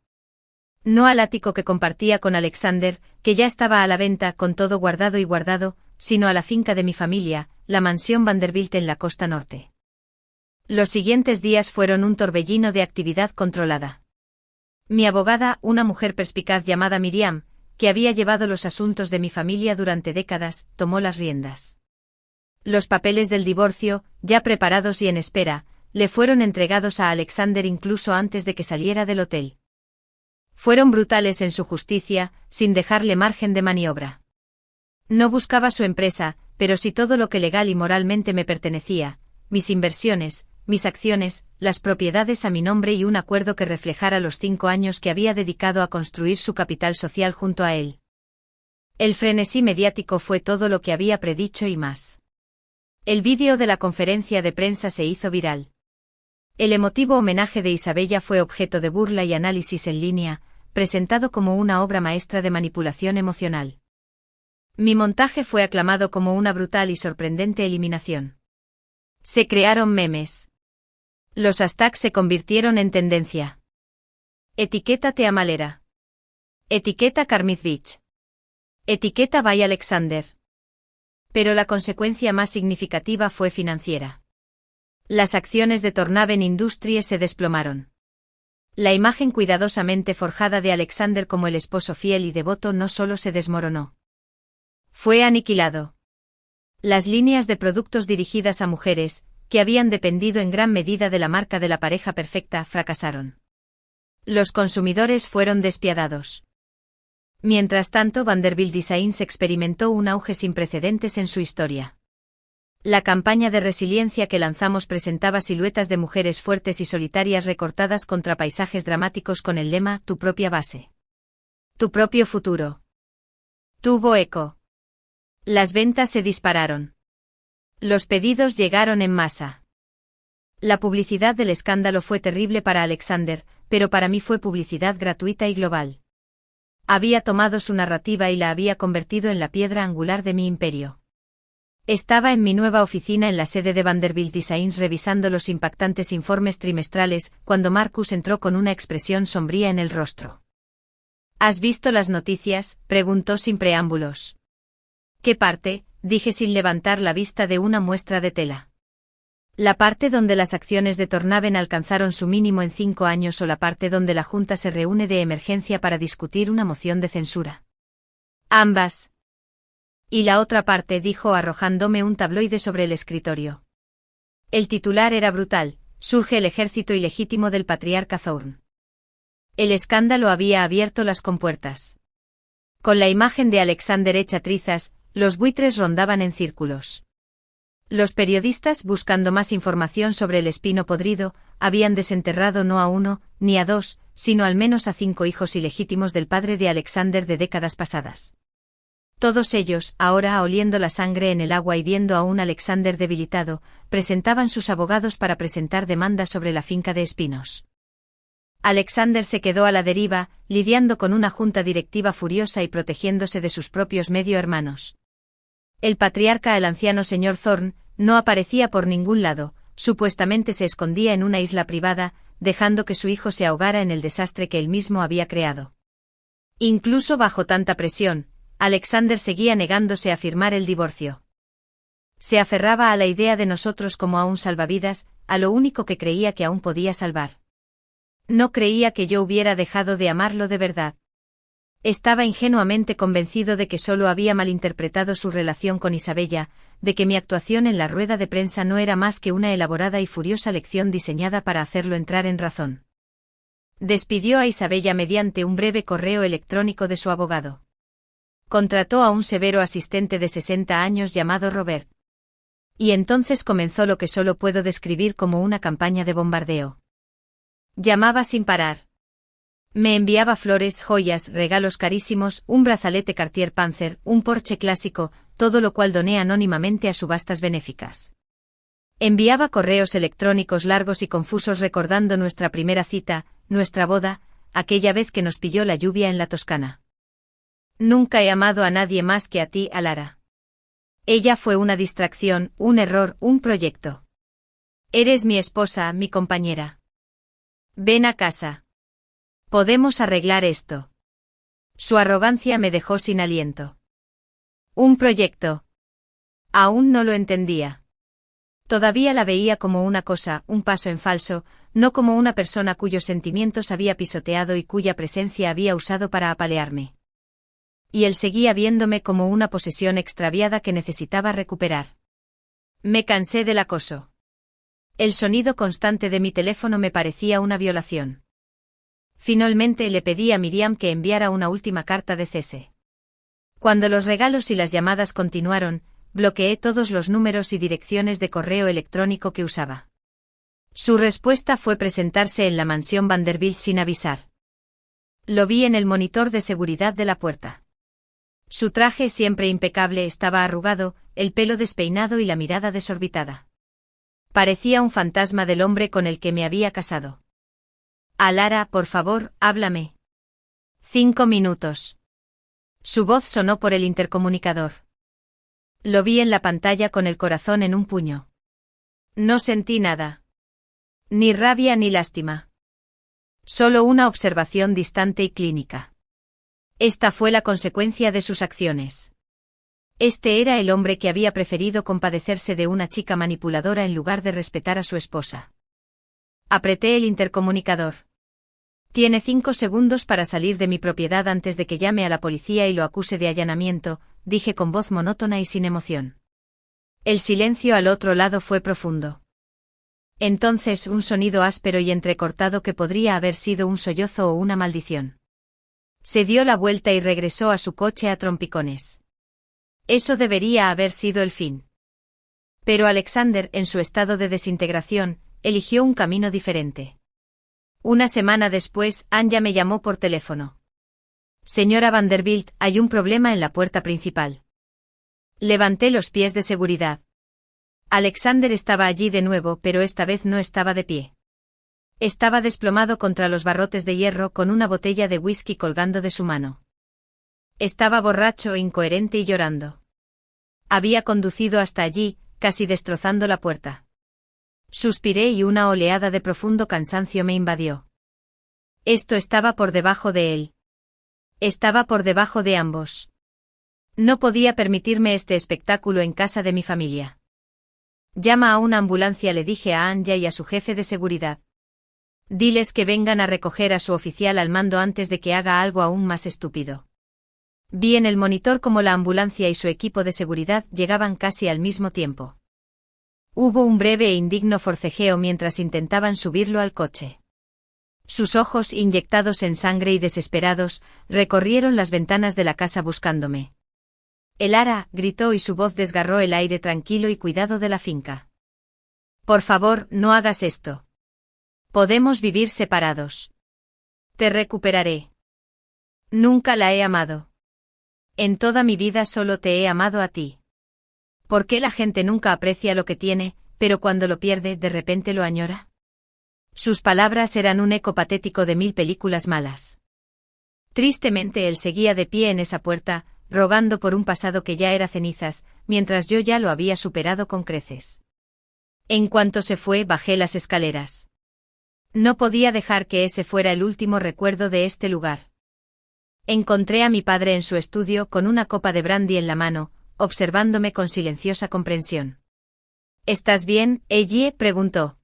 No al ático que compartía con Alexander, que ya estaba a la venta con todo guardado y guardado, sino a la finca de mi familia, la mansión Vanderbilt en la costa norte. Los siguientes días fueron un torbellino de actividad controlada. Mi abogada, una mujer perspicaz llamada Miriam, que había llevado los asuntos de mi familia durante décadas, tomó las riendas. Los papeles del divorcio, ya preparados y en espera, le fueron entregados a Alexander incluso antes de que saliera del hotel. Fueron brutales en su justicia, sin dejarle margen de maniobra. No buscaba su empresa, pero sí todo lo que legal y moralmente me pertenecía, mis inversiones, mis acciones, las propiedades a mi nombre y un acuerdo que reflejara los 5 años que había dedicado a construir su capital social junto a él. El frenesí mediático fue todo lo que había predicho y más. El vídeo de la conferencia de prensa se hizo viral. El emotivo homenaje de Isabella fue objeto de burla y análisis en línea, presentado como una obra maestra de manipulación emocional. Mi montaje fue aclamado como una brutal y sorprendente eliminación. Se crearon memes. Los hashtags se convirtieron en tendencia. Etiqueta Tea Malera. Etiqueta Carmith Beach. Etiqueta by Alexander. Pero la consecuencia más significativa fue financiera. Las acciones de Tornaven Industries se desplomaron. La imagen cuidadosamente forjada de Alexander como el esposo fiel y devoto no solo se desmoronó. Fue aniquilado. Las líneas de productos dirigidas a mujeres, que habían dependido en gran medida de la marca de la pareja perfecta, fracasaron. Los consumidores fueron despiadados. Mientras tanto, Vanderbilt Designs experimentó un auge sin precedentes en su historia. La campaña de resiliencia que lanzamos presentaba siluetas de mujeres fuertes y solitarias recortadas contra paisajes dramáticos con el lema «Tu propia base. Tu propio futuro». Tuvo eco. Las ventas se dispararon. Los pedidos llegaron en masa. La publicidad del escándalo fue terrible para Alexander, pero para mí fue publicidad gratuita y global. Había tomado su narrativa y la había convertido en la piedra angular de mi imperio. Estaba en mi nueva oficina en la sede de Vanderbilt Designs revisando los impactantes informes trimestrales, cuando Marcus entró con una expresión sombría en el rostro. ¿Has visto las noticias?, preguntó sin preámbulos. ¿Qué parte?, dije sin levantar la vista de una muestra de tela. La parte donde las acciones de Tornaven alcanzaron su mínimo en 5 años o la parte donde la Junta se reúne de emergencia para discutir una moción de censura. Ambas. Y la otra parte, dijo arrojándome un tabloide sobre el escritorio. El titular era brutal: surge el ejército ilegítimo del patriarca Thorne. El escándalo había abierto las compuertas. Con la imagen de Alexander hecha trizas, los buitres rondaban en círculos. Los periodistas, buscando más información sobre el espino podrido, habían desenterrado no a 1, ni a 2, sino al menos a 5 hijos ilegítimos del padre de Alexander de décadas pasadas. Todos ellos, ahora oliendo la sangre en el agua y viendo a un Alexander debilitado, presentaban sus abogados para presentar demandas sobre la finca de espinos. Alexander se quedó a la deriva, lidiando con una junta directiva furiosa y protegiéndose de sus propios medio hermanos. El patriarca, el anciano señor Thorne, no aparecía por ningún lado, supuestamente se escondía en una isla privada, dejando que su hijo se ahogara en el desastre que él mismo había creado. Incluso bajo tanta presión, Alexander seguía negándose a firmar el divorcio. Se aferraba a la idea de nosotros como a un salvavidas, a lo único que creía que aún podía salvar. No creía que yo hubiera dejado de amarlo de verdad. Estaba ingenuamente convencido de que solo había malinterpretado su relación con Isabella, de que mi actuación en la rueda de prensa no era más que una elaborada y furiosa lección diseñada para hacerlo entrar en razón. Despidió a Isabella mediante un breve correo electrónico de su abogado. Contrató a un severo asistente de 60 años llamado Robert. Y entonces comenzó lo que solo puedo describir como una campaña de bombardeo. Llamaba sin parar. Me enviaba flores, joyas, regalos carísimos, un brazalete Cartier Panzer, un Porsche clásico, todo lo cual doné anónimamente a subastas benéficas. Enviaba correos electrónicos largos y confusos recordando nuestra primera cita, nuestra boda, aquella vez que nos pilló la lluvia en la Toscana. Nunca he amado a nadie más que a ti, Alara. Ella fue una distracción, un error, un proyecto. Eres mi esposa, mi compañera. Ven a casa. Podemos arreglar esto. Su arrogancia me dejó sin aliento. Un proyecto. Aún no lo entendía. Todavía la veía como una cosa, un paso en falso, no como una persona cuyos sentimientos había pisoteado y cuya presencia había usado para apalearme. Y él seguía viéndome como una posesión extraviada que necesitaba recuperar. Me cansé del acoso. El sonido constante de mi teléfono me parecía una violación. Finalmente le pedí a Miriam que enviara una última carta de cese. Cuando los regalos y las llamadas continuaron, bloqueé todos los números y direcciones de correo electrónico que usaba. Su respuesta fue presentarse en la mansión Vanderbilt sin avisar. Lo vi en el monitor de seguridad de la puerta. Su traje, siempre impecable, estaba arrugado, el pelo despeinado y la mirada desorbitada. Parecía un fantasma del hombre con el que me había casado. Alara, por favor, háblame. 5 minutos. Su voz sonó por el intercomunicador. Lo vi en la pantalla con el corazón en un puño. No sentí nada. Ni rabia ni lástima. Solo una observación distante y clínica. Esta fue la consecuencia de sus acciones. Este era el hombre que había preferido compadecerse de una chica manipuladora en lugar de respetar a su esposa. Apreté el intercomunicador. Tiene 5 segundos para salir de mi propiedad antes de que llame a la policía y lo acuse de allanamiento, dije con voz monótona y sin emoción. El silencio al otro lado fue profundo. Entonces un sonido áspero y entrecortado que podría haber sido un sollozo o una maldición. Se dio la vuelta y regresó a su coche a trompicones. Eso debería haber sido el fin. Pero Alexander, en su estado de desintegración, eligió un camino diferente. Una semana después, Anya me llamó por teléfono. Señora Vanderbilt, hay un problema en la puerta principal. Levanté los pies de seguridad. Alexander estaba allí de nuevo, pero esta vez no estaba de pie. Estaba desplomado contra los barrotes de hierro con una botella de whisky colgando de su mano. Estaba borracho, incoherente y llorando. Había conducido hasta allí, casi destrozando la puerta. Suspiré y una oleada de profundo cansancio me invadió. Esto estaba por debajo de él. Estaba por debajo de ambos. No podía permitirme este espectáculo en casa de mi familia. Llama a una ambulancia, le dije a Anya y a su jefe de seguridad. Diles que vengan a recoger a su oficial al mando antes de que haga algo aún más estúpido. Vi en el monitor cómo la ambulancia y su equipo de seguridad llegaban casi al mismo tiempo. Hubo un breve e indigno forcejeo mientras intentaban subirlo al coche. Sus ojos, inyectados en sangre y desesperados, recorrieron las ventanas de la casa buscándome. Elara, gritó y su voz desgarró el aire tranquilo y cuidado de la finca. Por favor, no hagas esto. Podemos vivir separados. Te recuperaré. Nunca la he amado. En toda mi vida solo te he amado a ti. ¿Por qué la gente nunca aprecia lo que tiene, pero cuando lo pierde de repente lo añora? Sus palabras eran un eco patético de 1000 películas malas. Tristemente él seguía de pie en esa puerta, rogando por un pasado que ya era cenizas, mientras yo ya lo había superado con creces. En cuanto se fue, bajé las escaleras. No podía dejar que ese fuera el último recuerdo de este lugar. Encontré a mi padre en su estudio con una copa de brandy en la mano, observándome con silenciosa comprensión. ¿Estás bien, Ellie?, preguntó.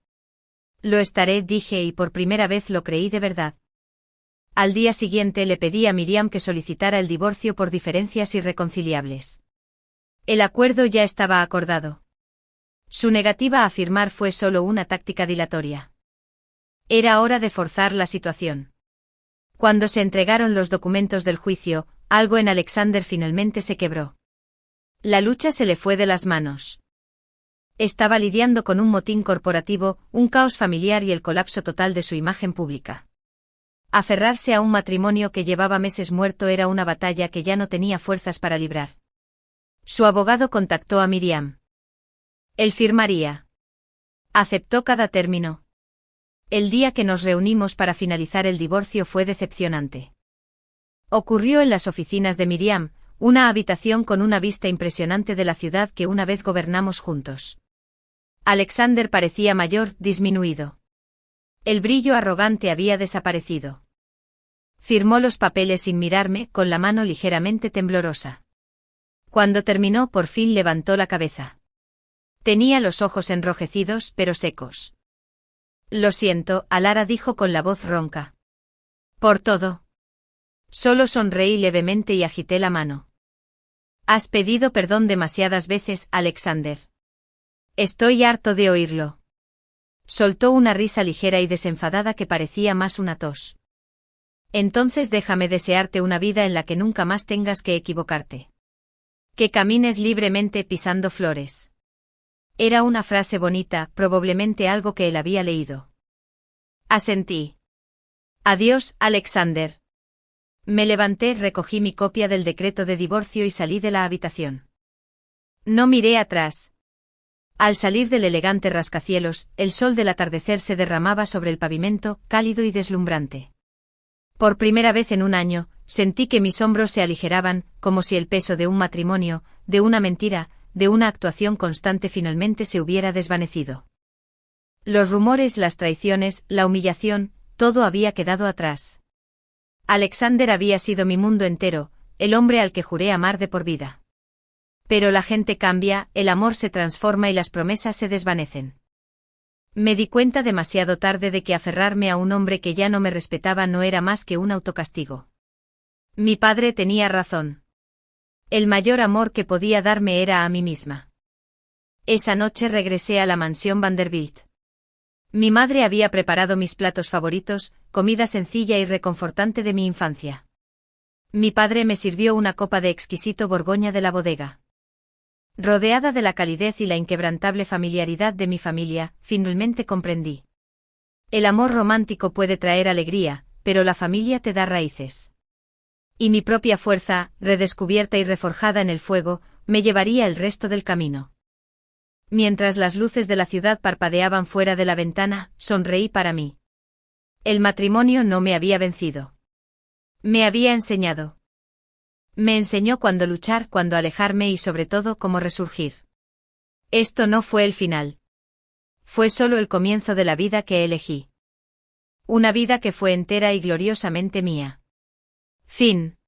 Lo estaré, dije, y por primera vez lo creí de verdad. Al día siguiente le pedí a Miriam que solicitara el divorcio por diferencias irreconciliables. El acuerdo ya estaba acordado. Su negativa a firmar fue solo una táctica dilatoria. Era hora de forzar la situación. Cuando se entregaron los documentos del juicio, algo en Alexander finalmente se quebró. La lucha se le fue de las manos. Estaba lidiando con un motín corporativo, un caos familiar y el colapso total de su imagen pública. Aferrarse a un matrimonio que llevaba meses muerto era una batalla que ya no tenía fuerzas para librar. Su abogado contactó a Miriam. Él firmaría. Aceptó cada término. El día que nos reunimos para finalizar el divorcio fue decepcionante. Ocurrió en las oficinas de Miriam, una habitación con una vista impresionante de la ciudad que una vez gobernamos juntos. Alexander parecía mayor, disminuido. El brillo arrogante había desaparecido. Firmó los papeles sin mirarme, con la mano ligeramente temblorosa. Cuando terminó, por fin levantó la cabeza. Tenía los ojos enrojecidos, pero secos. Lo siento, Alara dijo con la voz ronca. Por todo. Solo sonreí levemente y agité la mano. Has pedido perdón demasiadas veces, Alexander. Estoy harto de oírlo. Soltó una risa ligera y desenfadada que parecía más una tos. Entonces déjame desearte una vida en la que nunca más tengas que equivocarte. Que camines libremente pisando flores. Era una frase bonita, probablemente algo que él había leído. Asentí. Adiós, Alexander. Me levanté, recogí mi copia del decreto de divorcio y salí de la habitación. No miré atrás. Al salir del elegante rascacielos, el sol del atardecer se derramaba sobre el pavimento, cálido y deslumbrante. Por primera vez en un año, sentí que mis hombros se aligeraban, como si el peso de un matrimonio, de una mentira, de una actuación constante finalmente se hubiera desvanecido. Los rumores, las traiciones, la humillación, todo había quedado atrás. Alexander había sido mi mundo entero, el hombre al que juré amar de por vida. Pero la gente cambia, el amor se transforma y las promesas se desvanecen. Me di cuenta demasiado tarde de que aferrarme a un hombre que ya no me respetaba no era más que un autocastigo. Mi padre tenía razón. El mayor amor que podía darme era a mí misma. Esa noche regresé a la mansión Vanderbilt. Mi madre había preparado mis platos favoritos, comida sencilla y reconfortante de mi infancia. Mi padre me sirvió una copa de exquisito Borgoña de la bodega. Rodeada de la calidez y la inquebrantable familiaridad de mi familia, finalmente comprendí. El amor romántico puede traer alegría, pero la familia te da raíces. Y mi propia fuerza, redescubierta y reforjada en el fuego, me llevaría el resto del camino. Mientras las luces de la ciudad parpadeaban fuera de la ventana, sonreí para mí. El matrimonio no me había vencido. Me había enseñado. Me enseñó cuándo luchar, cuándo alejarme y sobre todo cómo resurgir. Esto no fue el final. Fue solo el comienzo de la vida que elegí. Una vida que fue entera y gloriosamente mía. Fin.